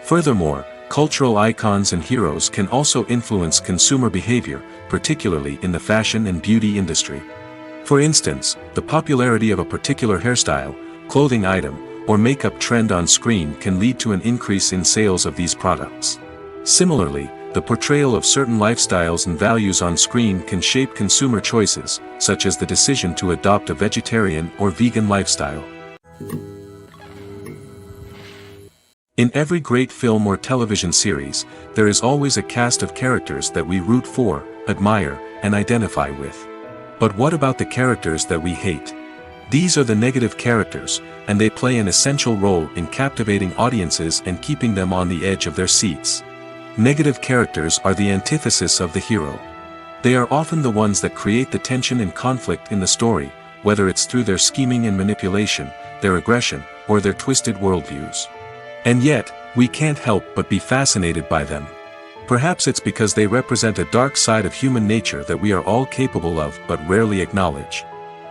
Furthermore, cultural icons and heroes can also influence consumer behavior, particularly in the fashion and beauty industry. For instance, the popularity of a particular hairstyle, clothing item, or makeup trend on screen can lead to an increase in sales of these products. Similarly, the portrayal of certain lifestyles and values on screen can shape consumer choices, such as the decision to adopt a vegetarian or vegan lifestyle. In every great film or television series, there is always a cast of characters that we root for, admire, and identify with. But what about the characters that we hate? These are the negative characters, and they play an essential role in captivating audiences and keeping them on the edge of their seats. Negative characters are the antithesis of the hero. They are often the ones that create the tension and conflict in the story, whether it's through their scheming and manipulation, their aggression, or their twisted worldviews. And yet, we can't help but be fascinated by them. Perhaps it's because they represent a dark side of human nature that we are all capable of but rarely acknowledge.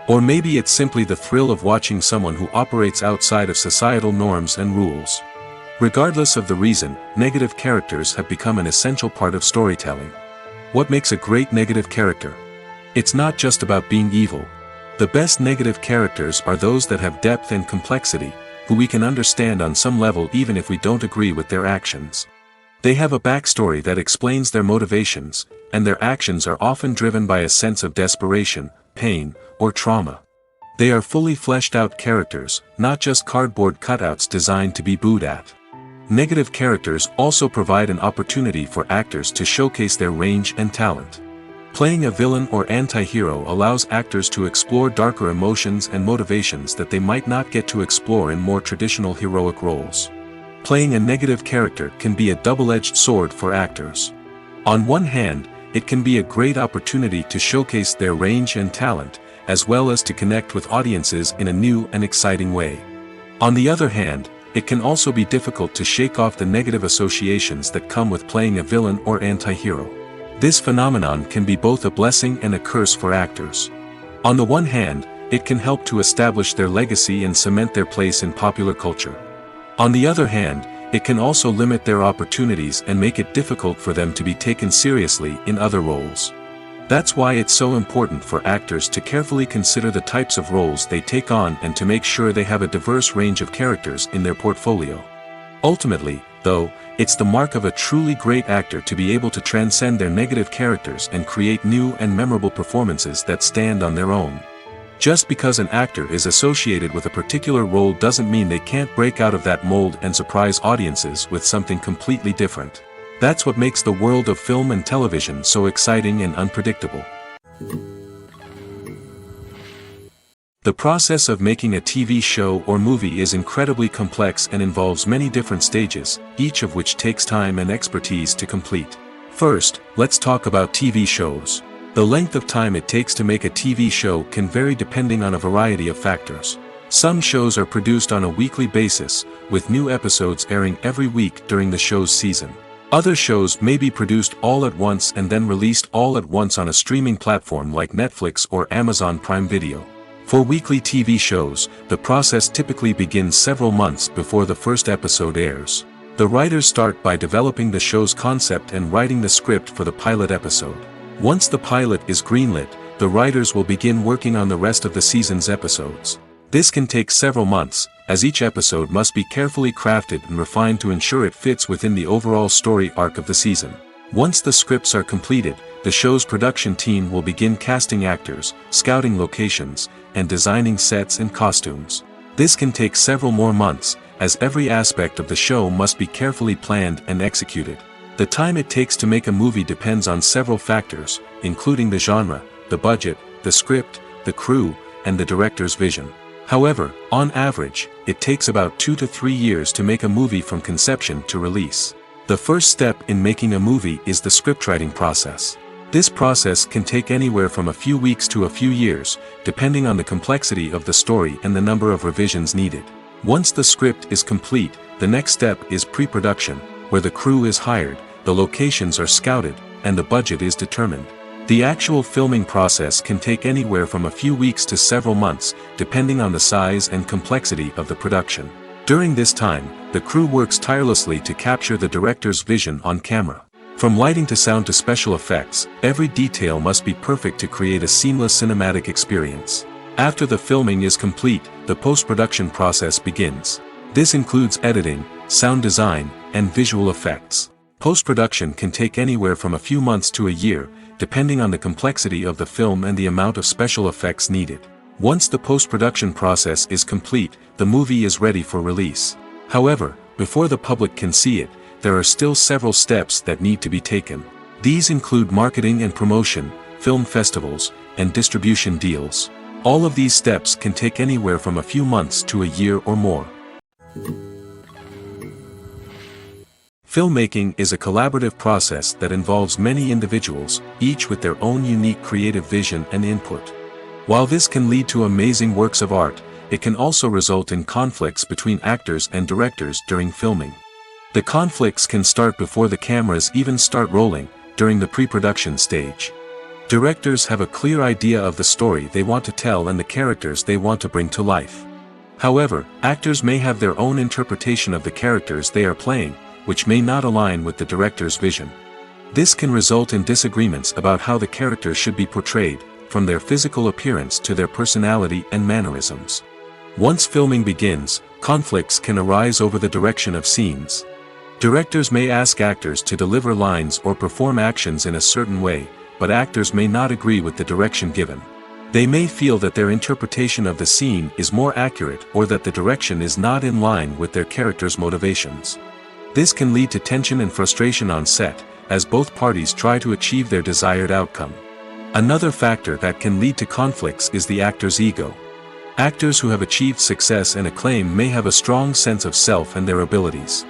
Or maybe it's simply the thrill of watching someone who operates outside of societal norms and rules. Regardless of the reason, negative characters have become an essential part of storytelling. What makes a great negative character? It's not just about being evil. The best negative characters are those that have depth and complexity, who we can understand on some level even if we don't agree with their actions. They have a backstory that explains their motivations, and their actions are often driven by a sense of desperation, pain, or trauma. They are fully fleshed out characters, not just cardboard cutouts designed to be booed at. Negative characters also provide an opportunity for actors to showcase their range and talent. Playing a villain or anti-hero allows actors to explore darker emotions and motivations that they might not get to explore in more traditional heroic roles. Playing a negative character can be a double-edged sword for actors. On one hand, it can be a great opportunity to showcase their range and talent, as well as to connect with audiences in a new and exciting way. On the other hand, it can also be difficult to shake off the negative associations that come with playing a villain or anti-hero. This phenomenon can be both a blessing and a curse for actors. On the one hand, it can help to establish their legacy and cement their place in popular culture. On the other hand, it can also limit their opportunities and make it difficult for them to be taken seriously in other roles. That's why it's so important for actors to carefully consider the types of roles they take on and to make sure they have a diverse range of characters in their portfolio. Ultimately, though, it's the mark of a truly great actor to be able to transcend their negative characters and create new and memorable performances that stand on their own. Just because an actor is associated with a particular role doesn't mean they can't break out of that mold and surprise audiences with something completely different. That's what makes the world of film and television so exciting and unpredictable. The process of making a TV show or movie is incredibly complex and involves many different stages, each of which takes time and expertise to complete. First, let's talk about TV shows. The length of time it takes to make a TV show can vary depending on a variety of factors. Some shows are produced on a weekly basis, with new episodes airing every week during the show's season. Other shows may be produced all at once and then released all at once on a streaming platform like Netflix or Amazon Prime Video. For weekly TV shows, the process typically begins several months before the first episode airs. The writers start by developing the show's concept and writing the script for the pilot episode. Once the pilot is greenlit, the writers will begin working on the rest of the season's episodes. This can take several months, as each episode must be carefully crafted and refined to ensure it fits within the overall story arc of the season. Once the scripts are completed, the show's production team will begin casting actors, scouting locations, and designing sets and costumes. This can take several more months, as every aspect of the show must be carefully planned and executed. The time it takes to make a movie depends on several factors, including the genre, the budget, the script, the crew, and the director's vision. However, on average, it takes about 2 to 3 years to make a movie from conception to release. The first step in making a movie is the scriptwriting process. This process can take anywhere from a few weeks to a few years, depending on the complexity of the story and the number of revisions needed. Once the script is complete, the next step is pre-production, where the crew is hired, the locations are scouted, and the budget is determined. The actual filming process can take anywhere from a few weeks to several months, depending on the size and complexity of the production. During this time, the crew works tirelessly to capture the director's vision on camera. From lighting to sound to special effects, every detail must be perfect to create a seamless cinematic experience. After the filming is complete, the post-production process begins. This includes editing, sound design, and visual effects. Post-production can take anywhere from a few months to a year, depending on the complexity of the film and the amount of special effects needed. Once the post-production process is complete, the movie is ready for release. However, before the public can see it, there are still several steps that need to be taken. These include marketing and promotion, film festivals, and distribution deals. All of these steps can take anywhere from a few months to a year or more. Filmmaking is a collaborative process that involves many individuals, each with their own unique creative vision and input. While this can lead to amazing works of art, it can also result in conflicts between actors and directors during filming. The conflicts can start before the cameras even start rolling, during the pre-production stage. Directors have a clear idea of the story they want to tell and the characters they want to bring to life. However, actors may have their own interpretation of the characters they are playing, which may not align with the director's vision. This can result in disagreements about how the characters should be portrayed, from their physical appearance to their personality and mannerisms. Once filming begins, conflicts can arise over the direction of scenes. Directors may ask actors to deliver lines or perform actions in a certain way, but actors may not agree with the direction given. They may feel that their interpretation of the scene is more accurate or that the direction is not in line with their character's motivations. This can lead to tension and frustration on set, as both parties try to achieve their desired outcome. Another factor that can lead to conflicts is the actor's ego. Actors who have achieved success and acclaim may have a strong sense of self and their abilities.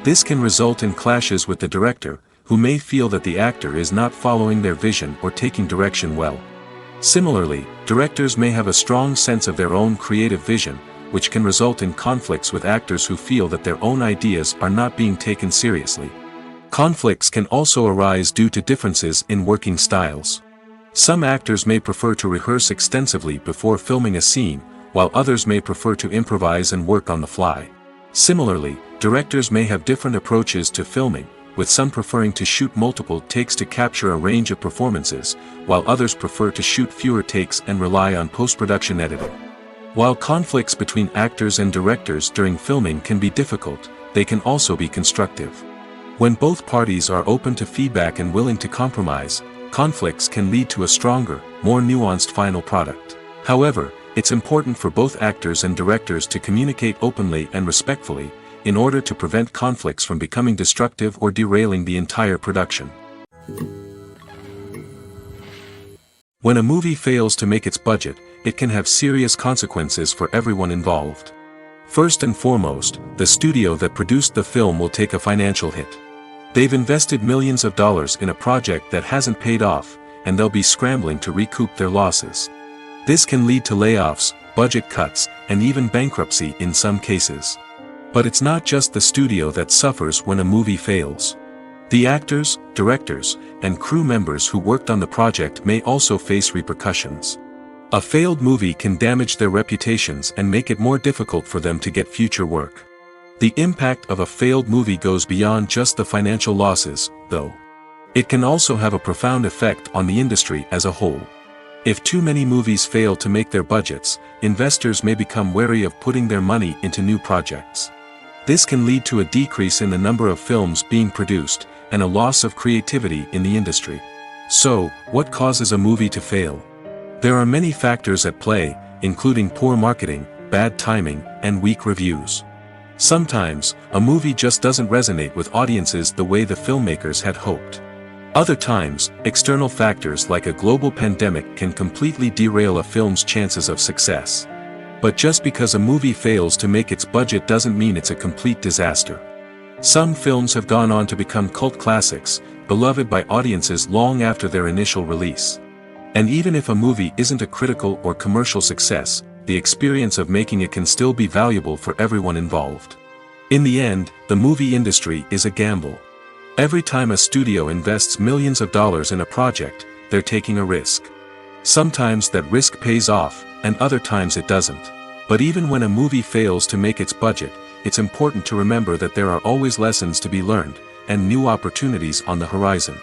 This can result in clashes with the director, who may feel that the actor is not following their vision or taking direction well. Similarly, directors may have a strong sense of their own creative vision, which can result in conflicts with actors who feel that their own ideas are not being taken seriously. Conflicts can also arise due to differences in working styles. Some actors may prefer to rehearse extensively before filming a scene, while others may prefer to improvise and work on the fly. Similarly, directors may have different approaches to filming, with some preferring to shoot multiple takes to capture a range of performances, while others prefer to shoot fewer takes and rely on post-production editing. While conflicts between actors and directors during filming can be difficult, they can also be constructive. When both parties are open to feedback and willing to compromise, conflicts can lead to a stronger, more nuanced final product. However, it's important for both actors and directors to communicate openly and respectfully, in order to prevent conflicts from becoming destructive or derailing the entire production. When a movie fails to make its budget, it can have serious consequences for everyone involved. First and foremost, the studio that produced the film will take a financial hit. They've invested millions of dollars in a project that hasn't paid off, and they'll be scrambling to recoup their losses. This can lead to layoffs, budget cuts, and even bankruptcy in some cases. But it's not just the studio that suffers when a movie fails. The actors, directors, and crew members who worked on the project may also face repercussions. A failed movie can damage their reputations and make it more difficult for them to get future work. The impact of a failed movie goes beyond just the financial losses, though. It can also have a profound effect on the industry as a whole. If too many movies fail to make their budgets, investors may become wary of putting their money into new projects. This can lead to a decrease in the number of films being produced, and a loss of creativity in the industry. So, what causes a movie to fail? There are many factors at play, including poor marketing, bad timing, and weak reviews. Sometimes, a movie just doesn't resonate with audiences the way the filmmakers had hoped. Other times, external factors like a global pandemic can completely derail a film's chances of success. But just because a movie fails to make its budget doesn't mean it's a complete disaster. Some films have gone on to become cult classics, beloved by audiences long after their initial release. And even if a movie isn't a critical or commercial success, the experience of making it can still be valuable for everyone involved. In the end, the movie industry is a gamble. Every time a studio invests millions of dollars in a project, they're taking a risk. Sometimes that risk pays off, and other times it doesn't. But even when a movie fails to make its budget, it's important to remember that there are always lessons to be learned, and new opportunities on the horizon.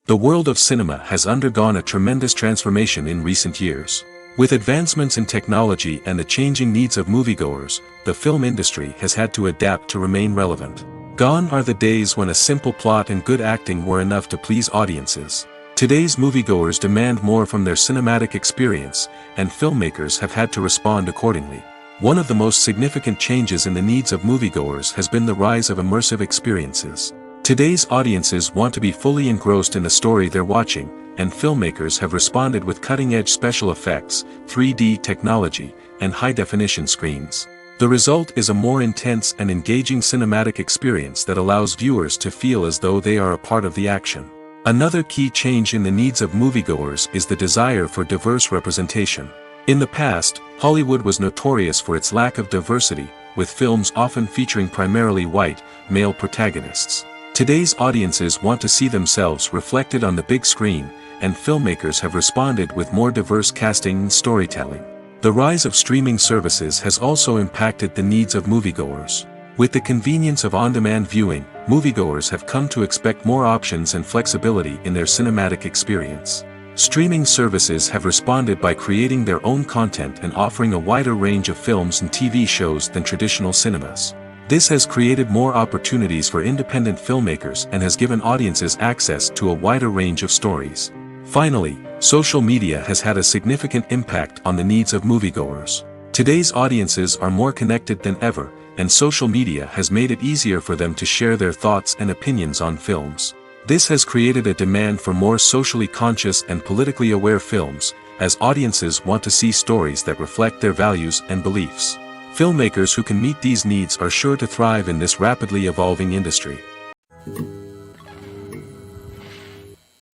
The world of cinema has undergone a tremendous transformation in recent years. With advancements in technology and the changing needs of moviegoers, the film industry has had to adapt to remain relevant. Gone are the days when a simple plot and good acting were enough to please audiences. Today's moviegoers demand more from their cinematic experience, and filmmakers have had to respond accordingly. One of the most significant changes in the needs of moviegoers has been the rise of immersive experiences. Today's audiences want to be fully engrossed in the story they're watching, and filmmakers have responded with cutting-edge special effects, 3D technology, and high-definition screens. The result is a more intense and engaging cinematic experience that allows viewers to feel as though they are a part of the action. Another key change in the needs of moviegoers is the desire for diverse representation. In the past, Hollywood was notorious for its lack of diversity, with films often featuring primarily white, male protagonists. Today's audiences want to see themselves reflected on the big screen, and filmmakers have responded with more diverse casting and storytelling. The rise of streaming services has also impacted the needs of moviegoers. With the convenience of on-demand viewing, moviegoers have come to expect more options and flexibility in their cinematic experience. Streaming services have responded by creating their own content and offering a wider range of films and TV shows than traditional cinemas. This has created more opportunities for independent filmmakers and has given audiences access to a wider range of stories. Finally, social media has had a significant impact on the needs of moviegoers. Today's audiences are more connected than ever, and social media has made it easier for them to share their thoughts and opinions on films. This has created a demand for more socially conscious and politically aware films, as audiences want to see stories that reflect their values and beliefs. Filmmakers who can meet these needs are sure to thrive in this rapidly evolving industry.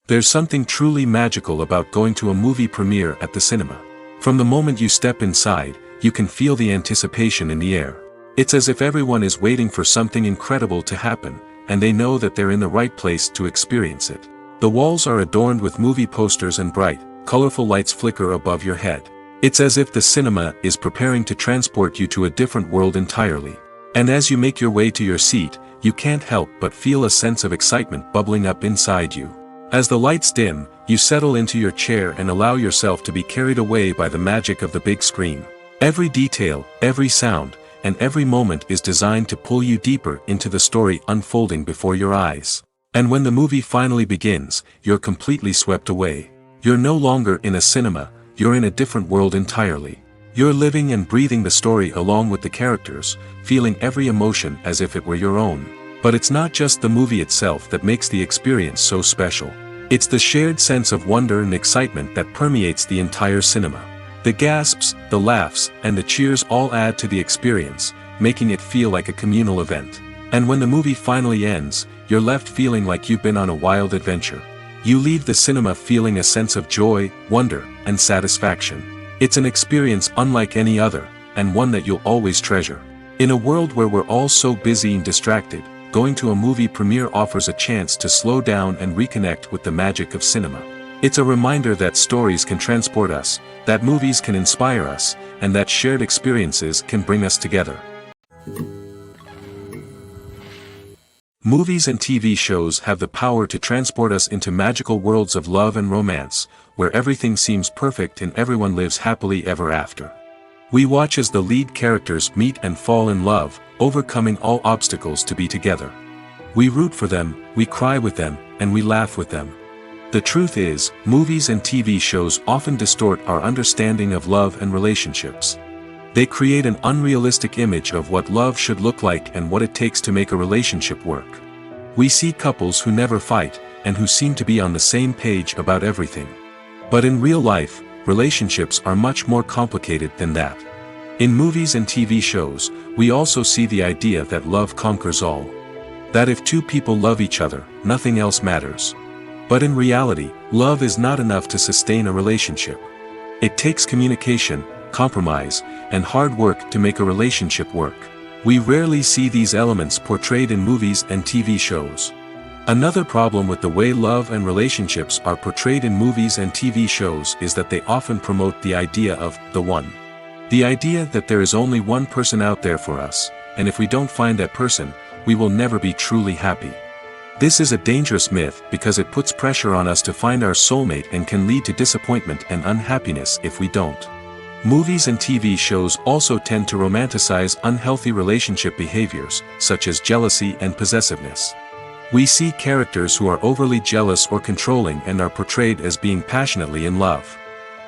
There's something truly magical about going to a movie premiere at the cinema. From the moment you step inside, you can feel the anticipation in the air. It's as if everyone is waiting for something incredible to happen, and they know that they're in the right place to experience it. The walls are adorned with movie posters and bright, colorful lights flicker above your head. It's as if the cinema is preparing to transport you to a different world entirely. And as you make your way to your seat, you can't help but feel a sense of excitement bubbling up inside you. As the lights dim, you settle into your chair and allow yourself to be carried away by the magic of the big screen. Every detail, every sound, and every moment is designed to pull you deeper into the story unfolding before your eyes. And when the movie finally begins, you're completely swept away. You're no longer in a cinema, you're in a different world entirely. You're living and breathing the story along with the characters, feeling every emotion as if it were your own. But it's not just the movie itself that makes the experience so special. It's the shared sense of wonder and excitement that permeates the entire cinema. The gasps, the laughs, and the cheers all add to the experience, making it feel like a communal event. And when the movie finally ends, you're left feeling like you've been on a wild adventure. You leave the cinema feeling a sense of joy, wonder, and satisfaction. It's an experience unlike any other, and one that you'll always treasure. In a world where we're all so busy and distracted, going to a movie premiere offers a chance to slow down and reconnect with the magic of cinema. It's a reminder that stories can transport us, that movies can inspire us, and that shared experiences can bring us together. Movies and TV shows have the power to transport us into magical worlds of love and romance, where everything seems perfect and everyone lives happily ever after. We watch as the lead characters meet and fall in love, overcoming all obstacles to be together. We root for them, we cry with them, and we laugh with them. The truth is, movies and TV shows often distort our understanding of love and relationships. They create an unrealistic image of what love should look like and what it takes to make a relationship work. We see couples who never fight, and who seem to be on the same page about everything. But in real life, relationships are much more complicated than that. In movies and TV shows, we also see the idea that love conquers all. That if two people love each other, nothing else matters. But in reality, love is not enough to sustain a relationship. It takes communication, compromise, and hard work to make a relationship work. We rarely see these elements portrayed in movies and TV shows. Another problem with the way love and relationships are portrayed in movies and TV shows is that they often promote the idea of the one. The idea that there is only one person out there for us, and if we don't find that person, we will never be truly happy. This is a dangerous myth because it puts pressure on us to find our soulmate and can lead to disappointment and unhappiness if we don't. Movies and TV shows also tend to romanticize unhealthy relationship behaviors, such as jealousy and possessiveness. We see characters who are overly jealous or controlling and are portrayed as being passionately in love.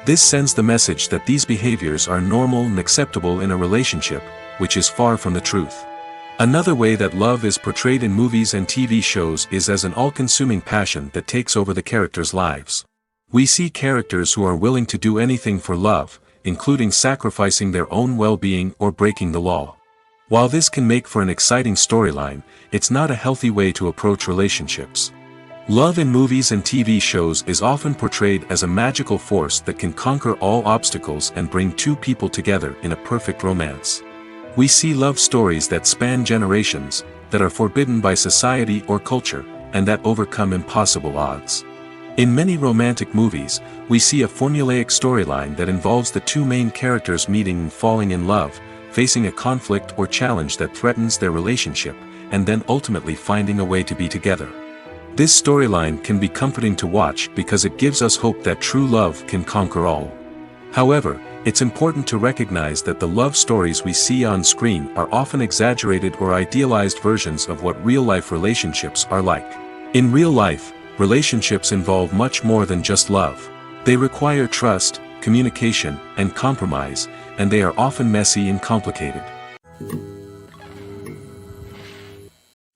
This sends the message that these behaviors are normal and acceptable in a relationship, which is far from the truth. Another way that love is portrayed in movies and TV shows is as an all-consuming passion that takes over the characters' lives. We see characters who are willing to do anything for love, including sacrificing their own well-being or breaking the law. While this can make for an exciting storyline, it's not a healthy way to approach relationships. Love in movies and TV shows is often portrayed as a magical force that can conquer all obstacles and bring two people together in a perfect romance. We see love stories that span generations, that are forbidden by society or culture, and that overcome impossible odds. In many romantic movies, we see a formulaic storyline that involves the two main characters meeting and falling in love, facing a conflict or challenge that threatens their relationship, and then ultimately finding a way to be together. This storyline can be comforting to watch because it gives us hope that true love can conquer all. However, it's important to recognize that the love stories we see on screen are often exaggerated or idealized versions of what real-life relationships are like. In real life, relationships involve much more than just love. They require trust, communication, and compromise, and they are often messy and complicated.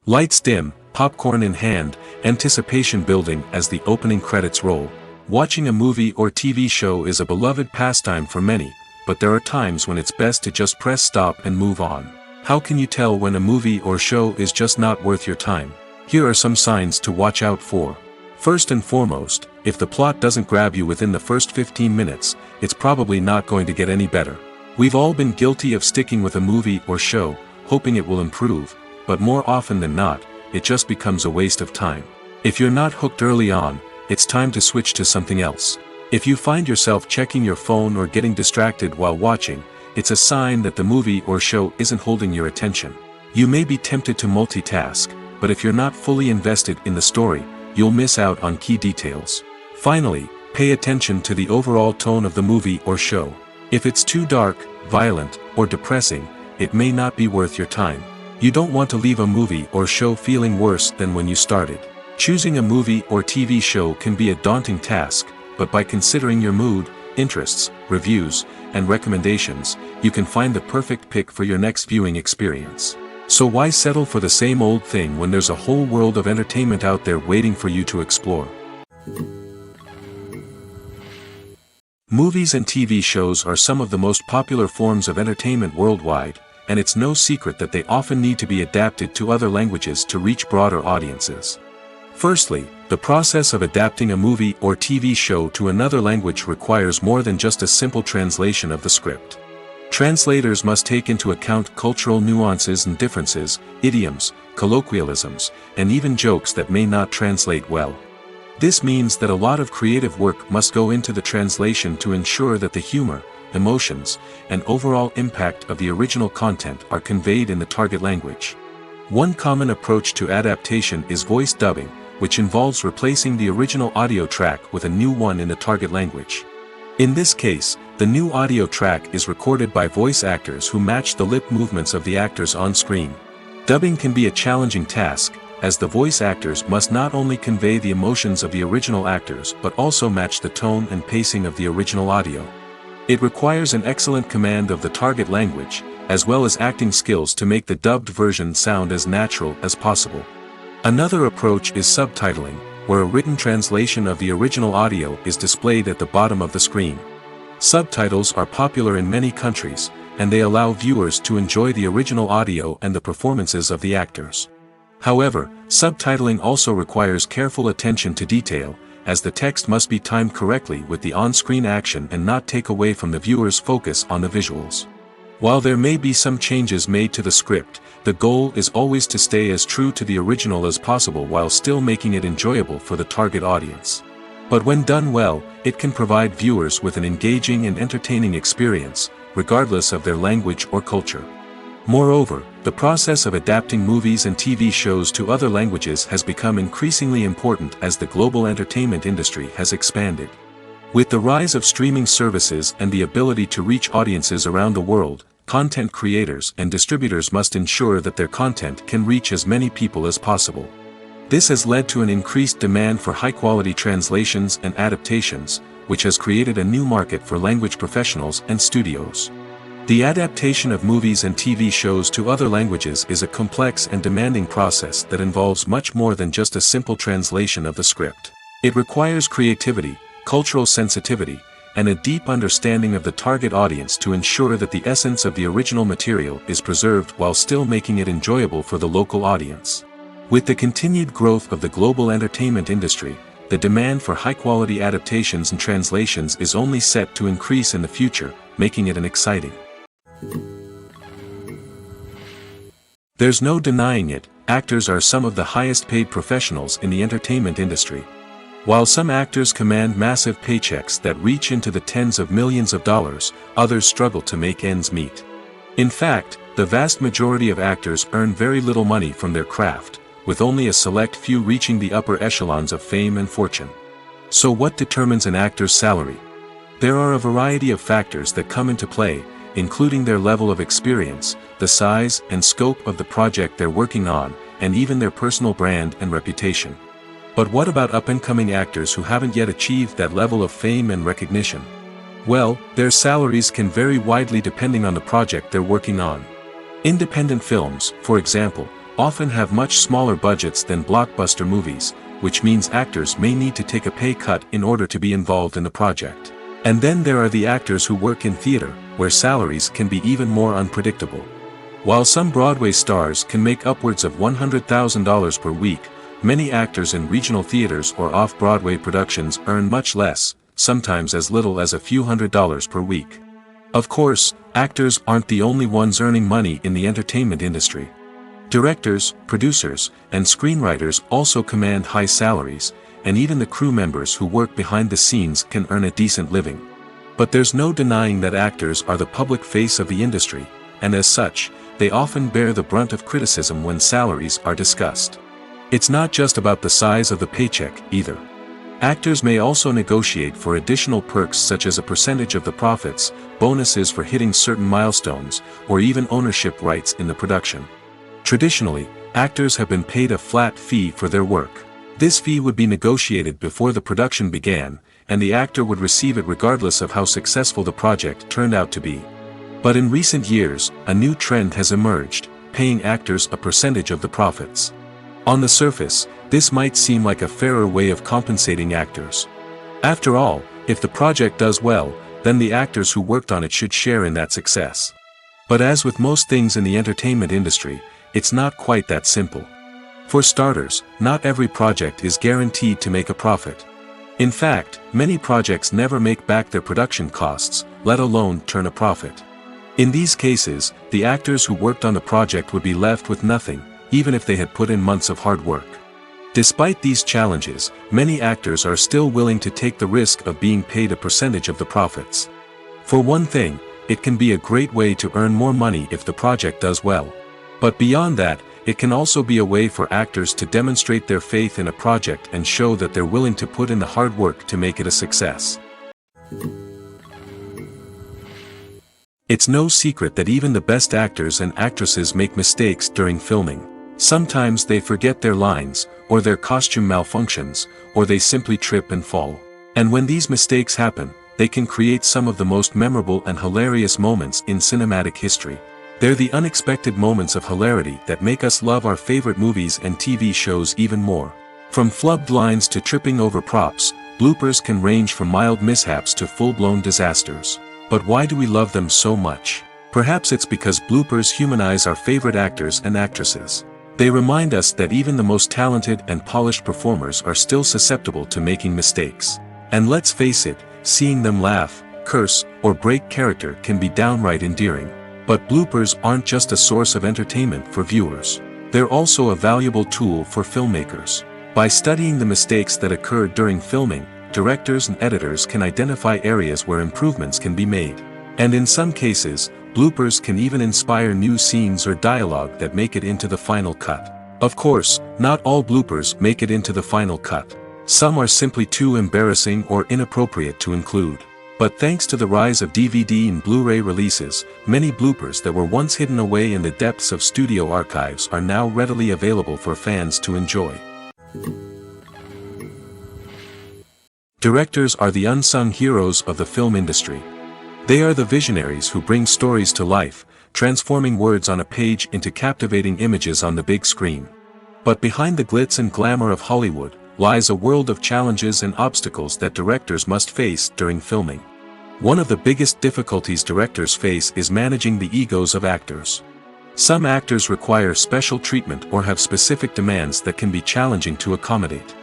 Lights dim, popcorn in hand, anticipation building as the opening credits roll. Watching a movie or TV show is a beloved pastime for many, but there are times when it's best to just press stop and move on. How can you tell when a movie or show is just not worth your time? Here are some signs to watch out for. First and foremost, if the plot doesn't grab you within the first 15 minutes, it's probably not going to get any better. We've all been guilty of sticking with a movie or show, hoping it will improve, but more often than not, it just becomes a waste of time. If you're not hooked early on, it's time to switch to something else. If you find yourself checking your phone or getting distracted while watching, it's a sign that the movie or show isn't holding your attention. You may be tempted to multitask, but if you're not fully invested in the story, you'll miss out on key details. Finally, pay attention to the overall tone of the movie or show. If it's too dark, violent, or depressing, it may not be worth your time. You don't want to leave a movie or show feeling worse than when you started. Choosing a movie or TV show can be a daunting task, but by considering your mood, interests, reviews, and recommendations, you can find the perfect pick for your next viewing experience. So why settle for the same old thing when there's a whole world of entertainment out there waiting for you to explore? Movies and TV shows are some of the most popular forms of entertainment worldwide, and it's no secret that they often need to be adapted to other languages to reach broader audiences. Firstly, the process of adapting a movie or TV show to another language requires more than just a simple translation of the script. Translators must take into account cultural nuances and differences, idioms, colloquialisms, and even jokes that may not translate well. This means that a lot of creative work must go into the translation to ensure that the humor, emotions, and overall impact of the original content are conveyed in the target language. One common approach to adaptation is voice dubbing, which involves replacing the original audio track with a new one in the target language. In this case, the new audio track is recorded by voice actors who match the lip movements of the actors on screen. Dubbing can be a challenging task, as the voice actors must not only convey the emotions of the original actors but also match the tone and pacing of the original audio. It requires an excellent command of the target language, as well as acting skills to make the dubbed version sound as natural as possible. Another approach is subtitling, where a written translation of the original audio is displayed at the bottom of the screen. Subtitles are popular in many countries, and they allow viewers to enjoy the original audio and the performances of the actors. However, subtitling also requires careful attention to detail, as the text must be timed correctly with the on-screen action and not take away from the viewer's focus on the visuals. While there may be some changes made to the script, the goal is always to stay as true to the original as possible while still making it enjoyable for the target audience. But when done well, it can provide viewers with an engaging and entertaining experience, regardless of their language or culture. Moreover, the process of adapting movies and TV shows to other languages has become increasingly important as the global entertainment industry has expanded. With the rise of streaming services and the ability to reach audiences around the world, content creators and distributors must ensure that their content can reach as many people as possible. This has led to an increased demand for high-quality translations and adaptations, which has created a new market for language professionals and studios. The adaptation of movies and TV shows to other languages is a complex and demanding process that involves much more than just a simple translation of the script. It requires creativity, cultural sensitivity, and a deep understanding of the target audience to ensure that the essence of the original material is preserved while still making it enjoyable for the local audience. With the continued growth of the global entertainment industry, the demand for high-quality adaptations and translations is only set to increase in the future, making it an exciting. There's no denying it, actors are some of the highest-paid professionals in the entertainment industry. While some actors command massive paychecks that reach into the tens of millions of dollars, others struggle to make ends meet. In fact, the vast majority of actors earn very little money from their craft, with only a select few reaching the upper echelons of fame and fortune. So what determines an actor's salary? There are a variety of factors that come into play, including their level of experience, the size and scope of the project they're working on, and even their personal brand and reputation. But what about up-and-coming actors who haven't yet achieved that level of fame and recognition? Well, their salaries can vary widely depending on the project they're working on. Independent films, for example, often have much smaller budgets than blockbuster movies, which means actors may need to take a pay cut in order to be involved in the project. And then there are the actors who work in theater, where salaries can be even more unpredictable. While some Broadway stars can make upwards of $100,000 per week, many actors in regional theaters or off-Broadway productions earn much less, sometimes as little as a few $100s per week. Of course, actors aren't the only ones earning money in the entertainment industry. Directors, producers, and screenwriters also command high salaries, and even the crew members who work behind the scenes can earn a decent living. But there's no denying that actors are the public face of the industry, and as such, they often bear the brunt of criticism when salaries are discussed. It's not just about the size of the paycheck, either. Actors may also negotiate for additional perks such as a percentage of the profits, bonuses for hitting certain milestones, or even ownership rights in the production. Traditionally, actors have been paid a flat fee for their work. This fee would be negotiated before the production began, and the actor would receive it regardless of how successful the project turned out to be. But in recent years, a new trend has emerged, paying actors a percentage of the profits. On the surface, this might seem like a fairer way of compensating actors. After all, if the project does well, then the actors who worked on it should share in that success. But as with most things in the entertainment industry, it's not quite that simple. For starters, not every project is guaranteed to make a profit. In fact, many projects never make back their production costs, let alone turn a profit. In these cases, the actors who worked on the project would be left with nothing, even if they had put in months of hard work. Despite these challenges, many actors are still willing to take the risk of being paid a percentage of the profits. For one thing, it can be a great way to earn more money if the project does well. But beyond that, it can also be a way for actors to demonstrate their faith in a project and show that they're willing to put in the hard work to make it a success. It's no secret that even the best actors and actresses make mistakes during filming. Sometimes they forget their lines, or their costume malfunctions, or they simply trip and fall. And when these mistakes happen, they can create some of the most memorable and hilarious moments in cinematic history. They're the unexpected moments of hilarity that make us love our favorite movies and TV shows even more. From flubbed lines to tripping over props, bloopers can range from mild mishaps to full-blown disasters. But why do we love them so much? Perhaps it's because bloopers humanize our favorite actors and actresses. They remind us that even the most talented and polished performers are still susceptible to making mistakes. And let's face it, seeing them laugh, curse, or break character can be downright endearing. But bloopers aren't just a source of entertainment for viewers. They're also a valuable tool for filmmakers. By studying the mistakes that occurred during filming, directors and editors can identify areas where improvements can be made. And in some cases, bloopers can even inspire new scenes or dialogue that make it into the final cut. Of course, not all bloopers make it into the final cut. Some are simply too embarrassing or inappropriate to include. But thanks to the rise of DVD and Blu-ray releases, many bloopers that were once hidden away in the depths of studio archives are now readily available for fans to enjoy. Directors are the unsung heroes of the film industry. They are the visionaries who bring stories to life, transforming words on a page into captivating images on the big screen. But behind the glitz and glamour of Hollywood lies a world of challenges and obstacles that directors must face during filming. One of the biggest difficulties directors face is managing the egos of actors. Some actors require special treatment or have specific demands that can be challenging to accommodate.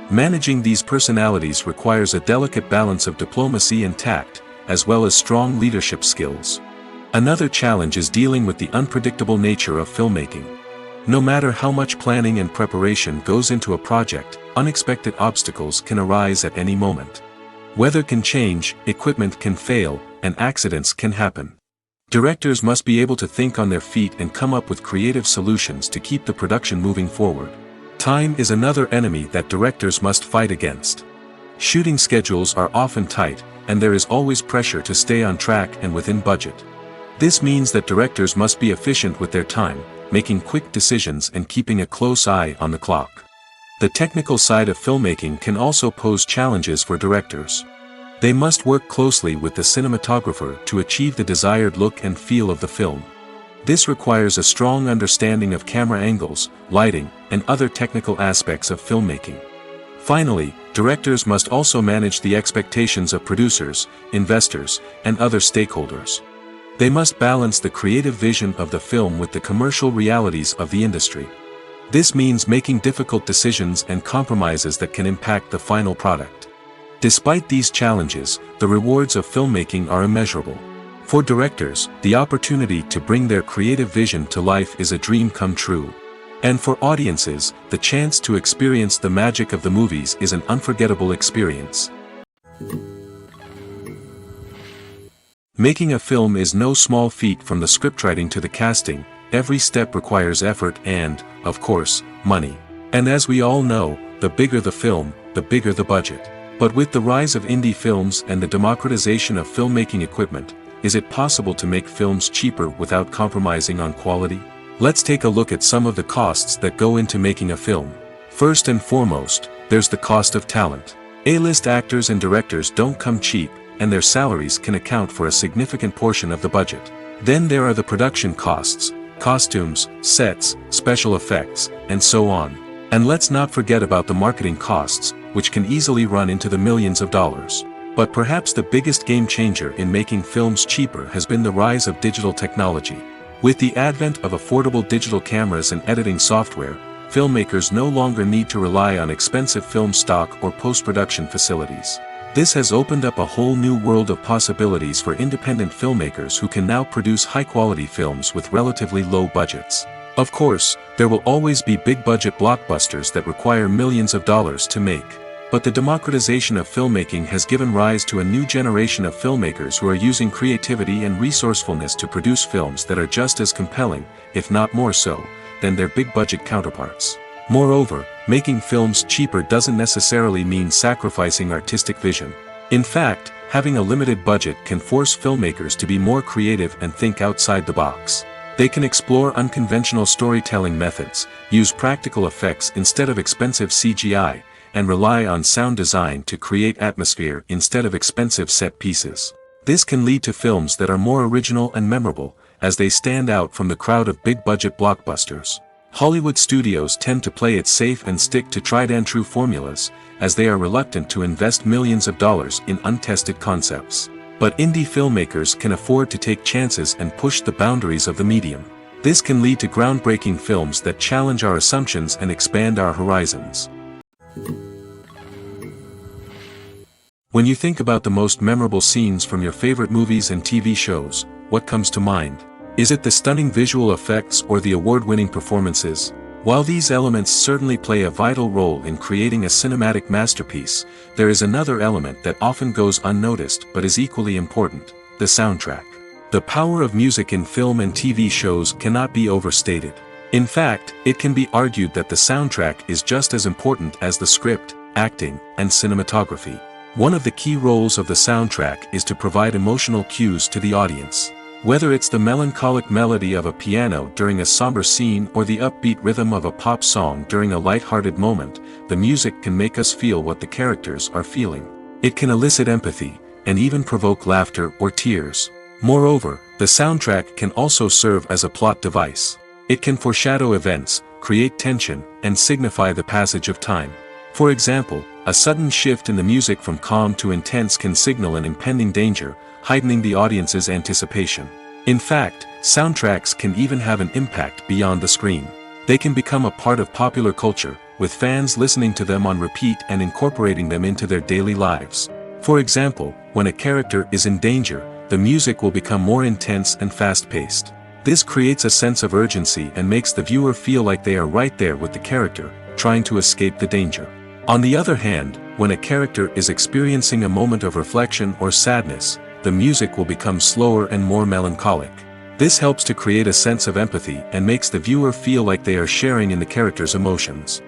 Managing these personalities requires a delicate balance of diplomacy and tact, as well as strong leadership skills. Another challenge is dealing with the unpredictable nature of filmmaking. No matter how much planning and preparation goes into a project, unexpected obstacles can arise at any moment. Weather can change, equipment can fail, and accidents can happen. Directors must be able to think on their feet and come up with creative solutions to keep the production moving forward. Time is another enemy that directors must fight against. Shooting schedules are often tight, and there is always pressure to stay on track and within budget. This means that directors must be efficient with their time, making quick decisions and keeping a close eye on the clock. The technical side of filmmaking can also pose challenges for directors. They must work closely with the cinematographer to achieve the desired look and feel of the film. This requires a strong understanding of camera angles, lighting, and other technical aspects of filmmaking. Finally, directors must also manage the expectations of producers, investors, and other stakeholders. They must balance the creative vision of the film with the commercial realities of the industry. This means making difficult decisions and compromises that can impact the final product. Despite these challenges, the rewards of filmmaking are immeasurable. For directors, the opportunity to bring their creative vision to life is a dream come true. And for audiences, the chance to experience the magic of the movies is an unforgettable experience. Making a film is no small feat. From the scriptwriting to the casting, every step requires effort and, of course, money. And as we all know, the bigger the film, the bigger the budget. But with the rise of indie films and the democratization of filmmaking equipment, is it possible to make films cheaper without compromising on quality? Let's take a look at some of the costs that go into making a film. First and foremost, there's the cost of talent. A-list actors and directors don't come cheap, and their salaries can account for a significant portion of the budget. Then there are the production costs, costumes, sets, special effects, and so on. And let's not forget about the marketing costs, which can easily run into the millions of dollars. But perhaps the biggest game changer in making films cheaper has been the rise of digital technology. With the advent of affordable digital cameras and editing software, filmmakers no longer need to rely on expensive film stock or post-production facilities. This has opened up a whole new world of possibilities for independent filmmakers who can now produce high-quality films with relatively low budgets. Of course, there will always be big-budget blockbusters that require millions of dollars to make. But the democratization of filmmaking has given rise to a new generation of filmmakers who are using creativity and resourcefulness to produce films that are just as compelling, if not more so, than their big-budget counterparts. Moreover, making films cheaper doesn't necessarily mean sacrificing artistic vision. In fact, having a limited budget can force filmmakers to be more creative and think outside the box. They can explore unconventional storytelling methods, use practical effects instead of expensive CGI, and rely on sound design to create atmosphere instead of expensive set pieces. This can lead to films that are more original and memorable, as they stand out from the crowd of big-budget blockbusters. Hollywood studios tend to play it safe and stick to tried-and-true formulas, as they are reluctant to invest millions of dollars in untested concepts. But indie filmmakers can afford to take chances and push the boundaries of the medium. This can lead to groundbreaking films that challenge our assumptions and expand our horizons. When you think about the most memorable scenes from your favorite movies and TV shows, what comes to mind? Is it the stunning visual effects or the award-winning performances? While these elements certainly play a vital role in creating a cinematic masterpiece, there is another element that often goes unnoticed but is equally important: the soundtrack. The power of music in film and TV shows cannot be overstated. In fact, it can be argued that the soundtrack is just as important as the script, acting, and cinematography. One of the key roles of the soundtrack is to provide emotional cues to the audience. Whether it's the melancholic melody of a piano during a somber scene or the upbeat rhythm of a pop song during a light-hearted moment, the music can make us feel what the characters are feeling. It can elicit empathy, and even provoke laughter or tears. Moreover, the soundtrack can also serve as a plot device. It can foreshadow events, create tension, and signify the passage of time. For example, a sudden shift in the music from calm to intense can signal an impending danger, heightening the audience's anticipation. In fact, soundtracks can even have an impact beyond the screen. They can become a part of popular culture, with fans listening to them on repeat and incorporating them into their daily lives. For example, when a character is in danger, the music will become more intense and fast-paced. This creates a sense of urgency and makes the viewer feel like they are right there with the character, trying to escape the danger. On the other hand, when a character is experiencing a moment of reflection or sadness, the music will become slower and more melancholic. This helps to create a sense of empathy and makes the viewer feel like they are sharing in the character's emotions.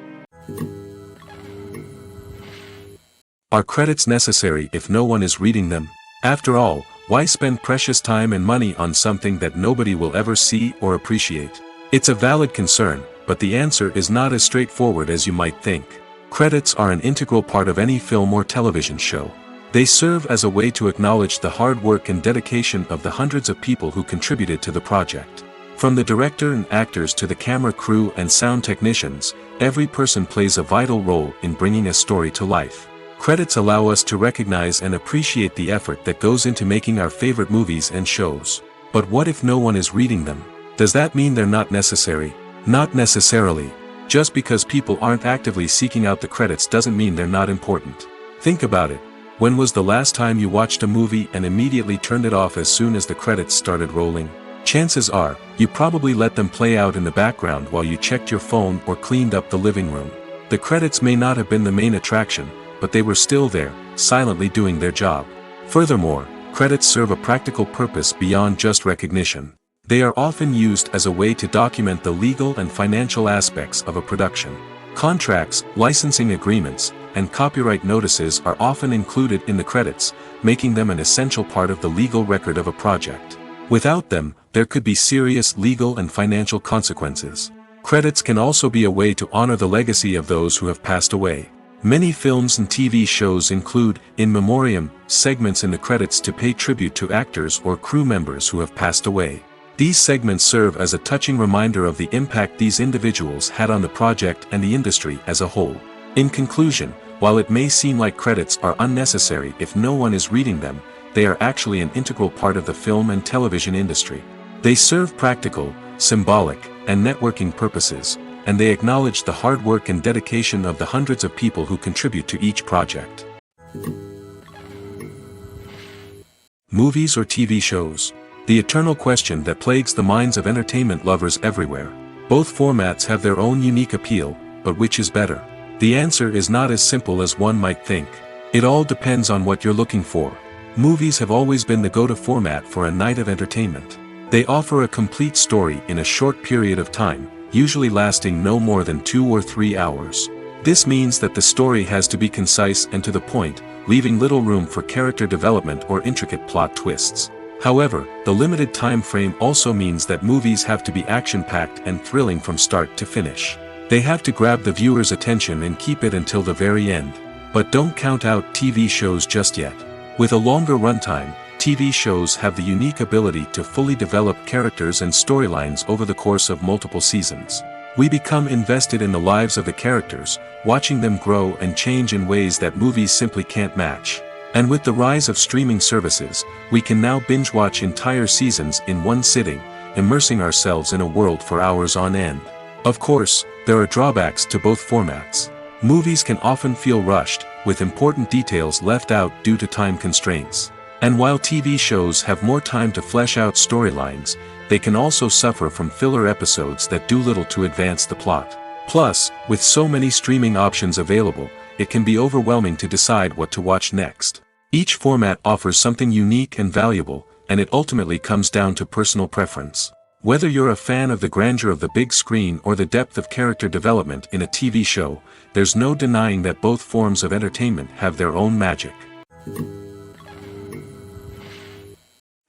Are credits necessary if no one is reading them? After all, why spend precious time and money on something that nobody will ever see or appreciate? It's a valid concern, but the answer is not as straightforward as you might think. Credits are an integral part of any film or television show. They serve as a way to acknowledge the hard work and dedication of the hundreds of people who contributed to the project. From the director and actors to the camera crew and sound technicians, every person plays a vital role in bringing a story to life. Credits allow us to recognize and appreciate the effort that goes into making our favorite movies and shows. But what if no one is reading them? Does that mean they're not necessary? Not necessarily. Just because people aren't actively seeking out the credits doesn't mean they're not important. Think about it. When was the last time you watched a movie and immediately turned it off as soon as the credits started rolling? Chances are, you probably let them play out in the background while you checked your phone or cleaned up the living room. The credits may not have been the main attraction, but they were still there, silently doing their job. Furthermore, credits serve a practical purpose beyond just recognition. They are often used as a way to document the legal and financial aspects of a production. Contracts, licensing agreements, and copyright notices are often included in the credits, making them an essential part of the legal record of a project. Without them, there could be serious legal and financial consequences. Credits can also be a way to honor the legacy of those who have passed away. Many films and TV shows include, in memoriam, segments in the credits to pay tribute to actors or crew members who have passed away. These segments serve as a touching reminder of the impact these individuals had on the project and the industry as a whole. In conclusion, while it may seem like credits are unnecessary if no one is reading them, they are actually an integral part of the film and television industry. They serve practical, symbolic, and networking purposes, and they acknowledge the hard work and dedication of the hundreds of people who contribute to each project. Movies or TV shows? The eternal question that plagues the minds of entertainment lovers everywhere. Both formats have their own unique appeal, but which is better? The answer is not as simple as one might think. It all depends on what you're looking for. Movies have always been the go-to format for a night of entertainment. They offer a complete story in a short period of time, usually lasting no more than 2 or 3 hours. This means that the story has to be concise and to the point, leaving little room for character development or intricate plot twists. However, the limited time frame also means that movies have to be action-packed and thrilling from start to finish. They have to grab the viewer's attention and keep it until the very end. But don't count out TV shows just yet. With a longer runtime, TV shows have the unique ability to fully develop characters and storylines over the course of multiple seasons. We become invested in the lives of the characters, watching them grow and change in ways that movies simply can't match. And with the rise of streaming services, we can now binge-watch entire seasons in one sitting, immersing ourselves in a world for hours on end. Of course, there are drawbacks to both formats. Movies can often feel rushed, with important details left out due to time constraints. And while TV shows have more time to flesh out storylines, they can also suffer from filler episodes that do little to advance the plot. Plus, with so many streaming options available, it can be overwhelming to decide what to watch next. Each format offers something unique and valuable, and it ultimately comes down to personal preference. Whether you're a fan of the grandeur of the big screen or the depth of character development in a TV show, there's no denying that both forms of entertainment have their own magic.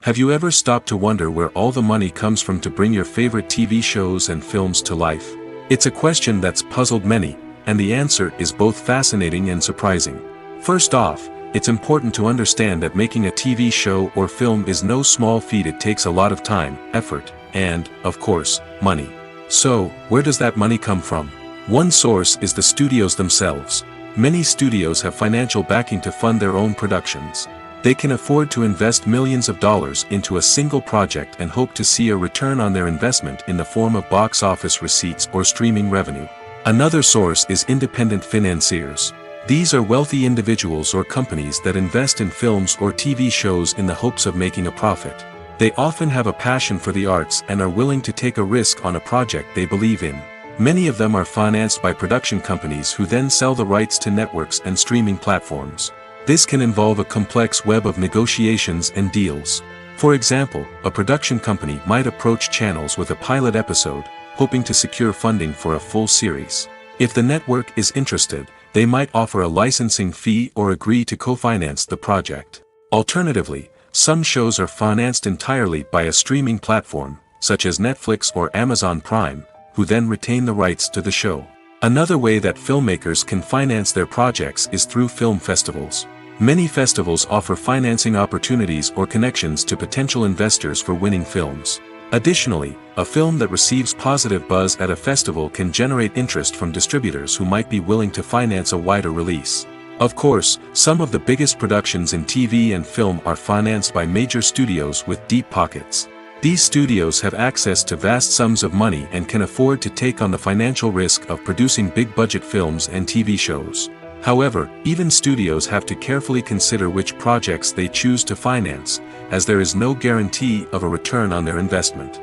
Have you ever stopped to wonder where all the money comes from to bring your favorite TV shows and films to life? It's a question that's puzzled many, and the answer is both fascinating and surprising. First off, it's important to understand that making a TV show or film is no small feat. It takes a lot of time, effort, and, of course, money. So, where does that money come from? One source is the studios themselves. Many studios have financial backing to fund their own productions. They can afford to invest millions of dollars into a single project and hope to see a return on their investment in the form of box office receipts or streaming revenue. Another source is independent financiers. These are wealthy individuals or companies that invest in films or TV shows in the hopes of making a profit. They often have a passion for the arts and are willing to take a risk on a project they believe in. Many of them are financed by production companies who then sell the rights to networks and streaming platforms. This can involve a complex web of negotiations and deals. For example, a production company might approach channels with a pilot episode, hoping to secure funding for a full series. If the network is interested, they might offer a licensing fee or agree to co-finance the project. Alternatively, some shows are financed entirely by a streaming platform, such as Netflix or Amazon Prime, who then retain the rights to the show. Another way that filmmakers can finance their projects is through film festivals. Many festivals offer financing opportunities or connections to potential investors for winning films. Additionally, a film that receives positive buzz at a festival can generate interest from distributors who might be willing to finance a wider release. Of course, some of the biggest productions in TV and film are financed by major studios with deep pockets. These studios have access to vast sums of money and can afford to take on the financial risk of producing big-budget films and TV shows. However, even studios have to carefully consider which projects they choose to finance, as there is no guarantee of a return on their investment.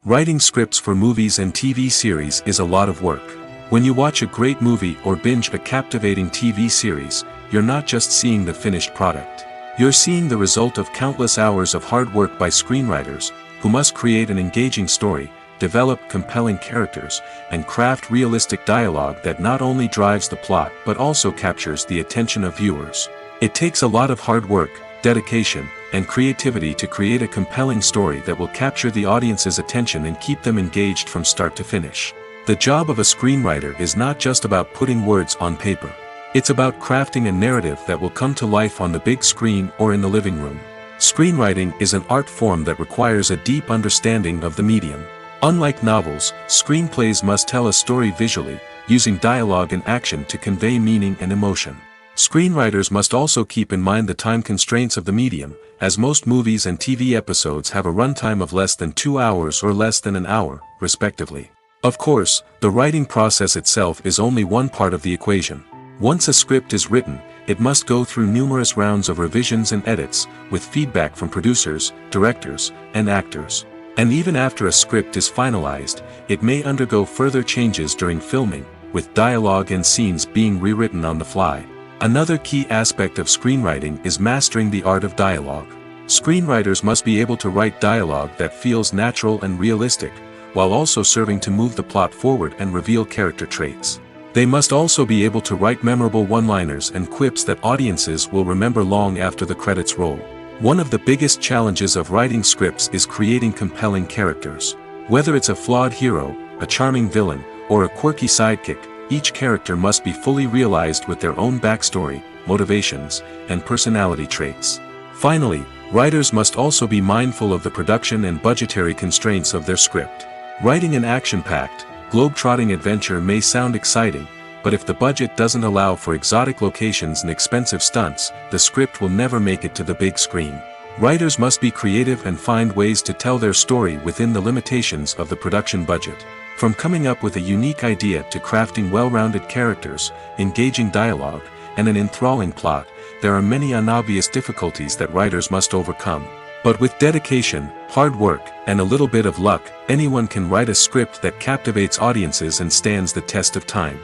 Writing scripts for movies and TV series is a lot of work. When you watch a great movie or binge a captivating TV series, you're not just seeing the finished product. You're seeing the result of countless hours of hard work by screenwriters, who must create an engaging story, develop compelling characters, and craft realistic dialogue that not only drives the plot but also captures the attention of viewers. It takes a lot of hard work, dedication, and creativity to create a compelling story that will capture the audience's attention and keep them engaged from start to finish. The job of a screenwriter is not just about putting words on paper. It's about crafting a narrative that will come to life on the big screen or in the living room. Screenwriting is an art form that requires a deep understanding of the medium. Unlike novels, screenplays must tell a story visually, using dialogue and action to convey meaning and emotion. Screenwriters must also keep in mind the time constraints of the medium, as most movies and TV episodes have a runtime of less than 2 hours or less than an hour, respectively. Of course, the writing process itself is only one part of the equation. Once a script is written, it must go through numerous rounds of revisions and edits, with feedback from producers, directors, and actors. And even after a script is finalized, it may undergo further changes during filming, with dialogue and scenes being rewritten on the fly. Another key aspect of screenwriting is mastering the art of dialogue. Screenwriters must be able to write dialogue that feels natural and realistic, while also serving to move the plot forward and reveal character traits. They must also be able to write memorable one-liners and quips that audiences will remember long after the credits roll. One of the biggest challenges of writing scripts is creating compelling characters. Whether it's a flawed hero, a charming villain, or a quirky sidekick, each character must be fully realized with their own backstory, motivations, and personality traits. Finally, writers must also be mindful of the production and budgetary constraints of their script. Writing an action-packed, globe-trotting adventure may sound exciting, but if the budget doesn't allow for exotic locations and expensive stunts, the script will never make it to the big screen. Writers must be creative and find ways to tell their story within the limitations of the production budget. From coming up with a unique idea to crafting well-rounded characters, engaging dialogue, and an enthralling plot, there are many unobvious difficulties that writers must overcome. But with dedication, hard work, and a little bit of luck, anyone can write a script that captivates audiences and stands the test of time.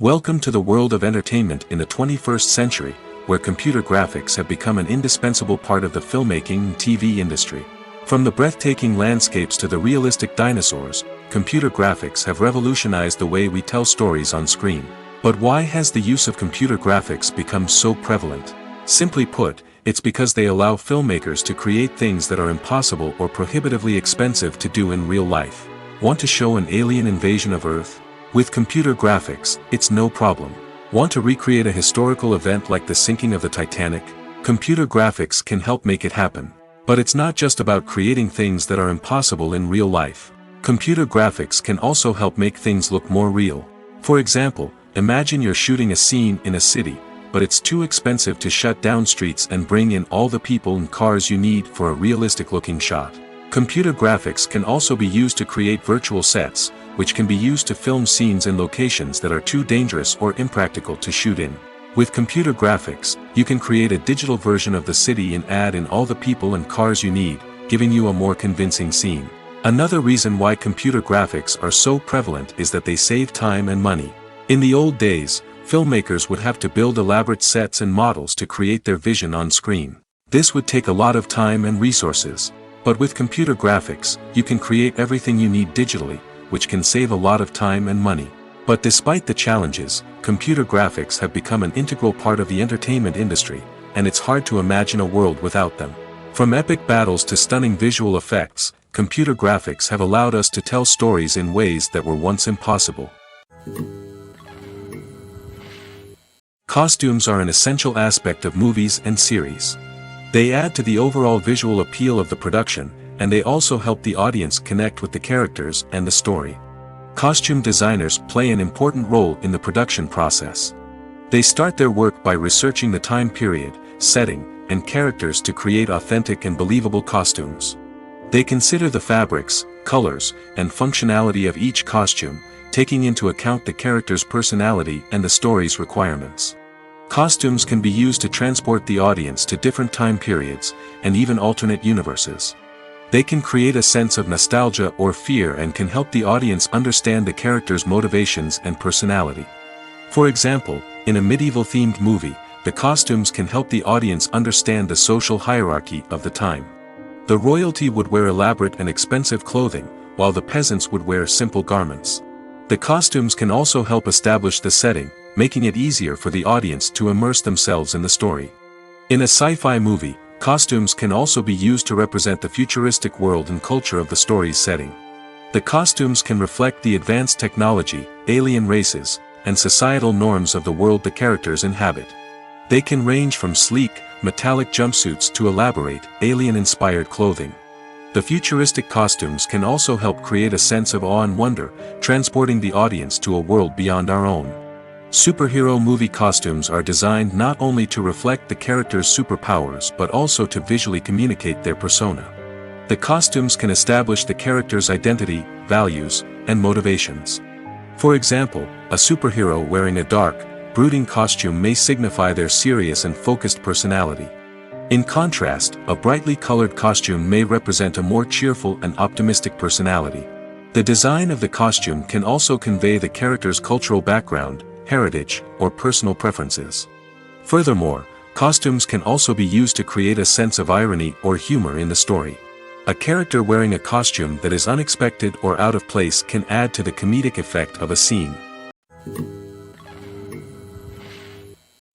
Welcome to the world of entertainment in the 21st century, where computer graphics have become an indispensable part of the filmmaking and TV industry. From the breathtaking landscapes to the realistic dinosaurs, computer graphics have revolutionized the way we tell stories on screen. But why has the use of computer graphics become so prevalent? Simply put, it's because they allow filmmakers to create things that are impossible or prohibitively expensive to do in real life. Want to show an alien invasion of Earth? With computer graphics, it's no problem. Want to recreate a historical event like the sinking of the Titanic? Computer graphics can help make it happen. But it's not just about creating things that are impossible in real life. Computer graphics can also help make things look more real. For example, imagine you're shooting a scene in a city, but it's too expensive to shut down streets and bring in all the people and cars you need for a realistic-looking shot. Computer graphics can also be used to create virtual sets, which can be used to film scenes in locations that are too dangerous or impractical to shoot in. With computer graphics, you can create a digital version of the city and add in all the people and cars you need, giving you a more convincing scene. Another reason why computer graphics are so prevalent is that they save time and money. In the old days, filmmakers would have to build elaborate sets and models to create their vision on screen. This would take a lot of time and resources. But with computer graphics, you can create everything you need digitally, which can save a lot of time and money. But despite the challenges, computer graphics have become an integral part of the entertainment industry, and it's hard to imagine a world without them. From epic battles to stunning visual effects, computer graphics have allowed us to tell stories in ways that were once impossible. Costumes are an essential aspect of movies and series. They add to the overall visual appeal of the production, and they also help the audience connect with the characters and the story. Costume designers play an important role in the production process. They start their work by researching the time period, setting, and characters to create authentic and believable costumes. They consider the fabrics, colors, and functionality of each costume, taking into account the character's personality and the story's requirements. Costumes can be used to transport the audience to different time periods, and even alternate universes. They can create a sense of nostalgia or fear and can help the audience understand the character's motivations and personality. For example, in a medieval-themed movie, the costumes can help the audience understand the social hierarchy of the time. The royalty would wear elaborate and expensive clothing, while the peasants would wear simple garments. The costumes can also help establish the setting, making it easier for the audience to immerse themselves in the story. In a sci-fi movie, costumes can also be used to represent the futuristic world and culture of the story's setting. The costumes can reflect the advanced technology, alien races, and societal norms of the world the characters inhabit. They can range from sleek, metallic jumpsuits to elaborate, alien-inspired clothing. The futuristic costumes can also help create a sense of awe and wonder, transporting the audience to a world beyond our own. Superhero movie costumes are designed not only to reflect the character's superpowers but also to visually communicate their persona. The costumes can establish the character's identity, values, and motivations. For example, a superhero wearing a dark, brooding costume may signify their serious and focused personality. In contrast, a brightly colored costume may represent a more cheerful and optimistic personality. The design of the costume can also convey the character's cultural background, heritage, or personal preferences. Furthermore, costumes can also be used to create a sense of irony or humor in the story. A character wearing a costume that is unexpected or out of place can add to the comedic effect of a scene.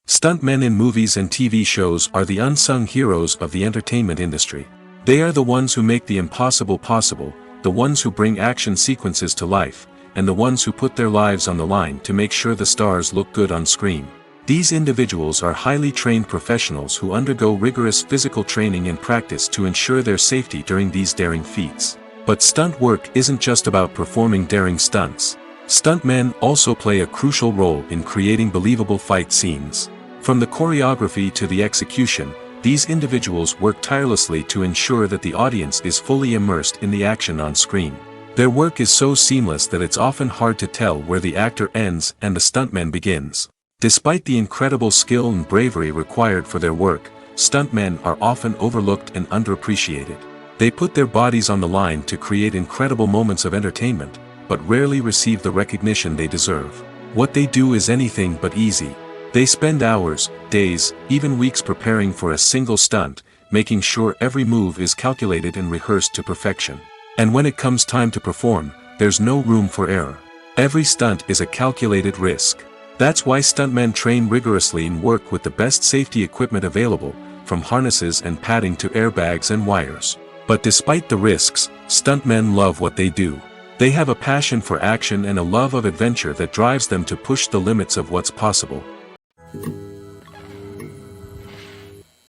Stuntmen in movies and TV shows are the unsung heroes of the entertainment industry. They are the ones who make the impossible possible, the ones who bring action sequences to life, and the ones who put their lives on the line to make sure the stars look good on screen. These individuals are highly trained professionals who undergo rigorous physical training and practice to ensure their safety during these daring feats. But stunt work isn't just about performing daring stunts. Stuntmen also play a crucial role in creating believable fight scenes. From the choreography to the execution, these individuals work tirelessly to ensure that the audience is fully immersed in the action on screen. Their work is so seamless that it's often hard to tell where the actor ends and the stuntman begins. Despite the incredible skill and bravery required for their work, stuntmen are often overlooked and underappreciated. They put their bodies on the line to create incredible moments of entertainment, but rarely receive the recognition they deserve. What they do is anything but easy. They spend hours, days, even weeks preparing for a single stunt, making sure every move is calculated and rehearsed to perfection. And when it comes time to perform, there's no room for error. Every stunt is a calculated risk. That's why stuntmen train rigorously and work with the best safety equipment available, from harnesses and padding to airbags and wires. But despite the risks, stuntmen love what they do. They have a passion for action and a love of adventure that drives them to push the limits of what's possible.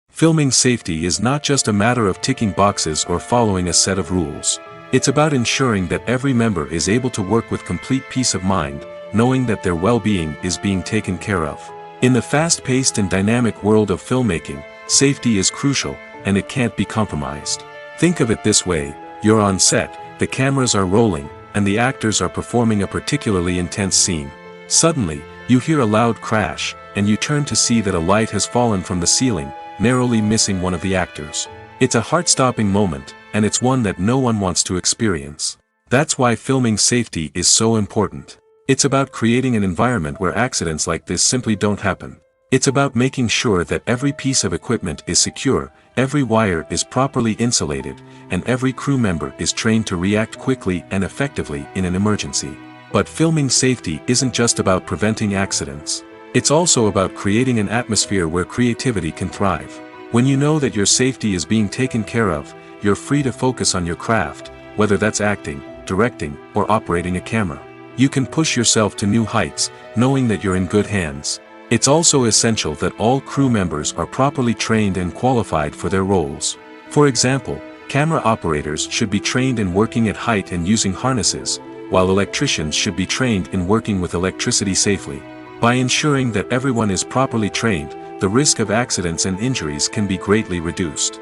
Filming safety is not just a matter of ticking boxes or following a set of rules. It's about ensuring that every member is able to work with complete peace of mind, knowing that their well-being is being taken care of. In the fast-paced and dynamic world of filmmaking, safety is crucial, and it can't be compromised. Think of it this way: you're on set, the cameras are rolling, and the actors are performing a particularly intense scene. Suddenly, you hear a loud crash, and you turn to see that a light has fallen from the ceiling, narrowly missing one of the actors. It's a heart-stopping moment, and it's one that no one wants to experience. That's why filming safety is so important. It's about creating an environment where accidents like this simply don't happen. It's about making sure that every piece of equipment is secure, every wire is properly insulated, and every crew member is trained to react quickly and effectively in an emergency. But filming safety isn't just about preventing accidents. It's also about creating an atmosphere where creativity can thrive. When you know that your safety is being taken care of, you're free to focus on your craft, whether that's acting, directing, or operating a camera. You can push yourself to new heights, knowing that you're in good hands. It's also essential that all crew members are properly trained and qualified for their roles. For example, camera operators should be trained in working at height and using harnesses, while electricians should be trained in working with electricity safely. By ensuring that everyone is properly trained, the risk of accidents and injuries can be greatly reduced.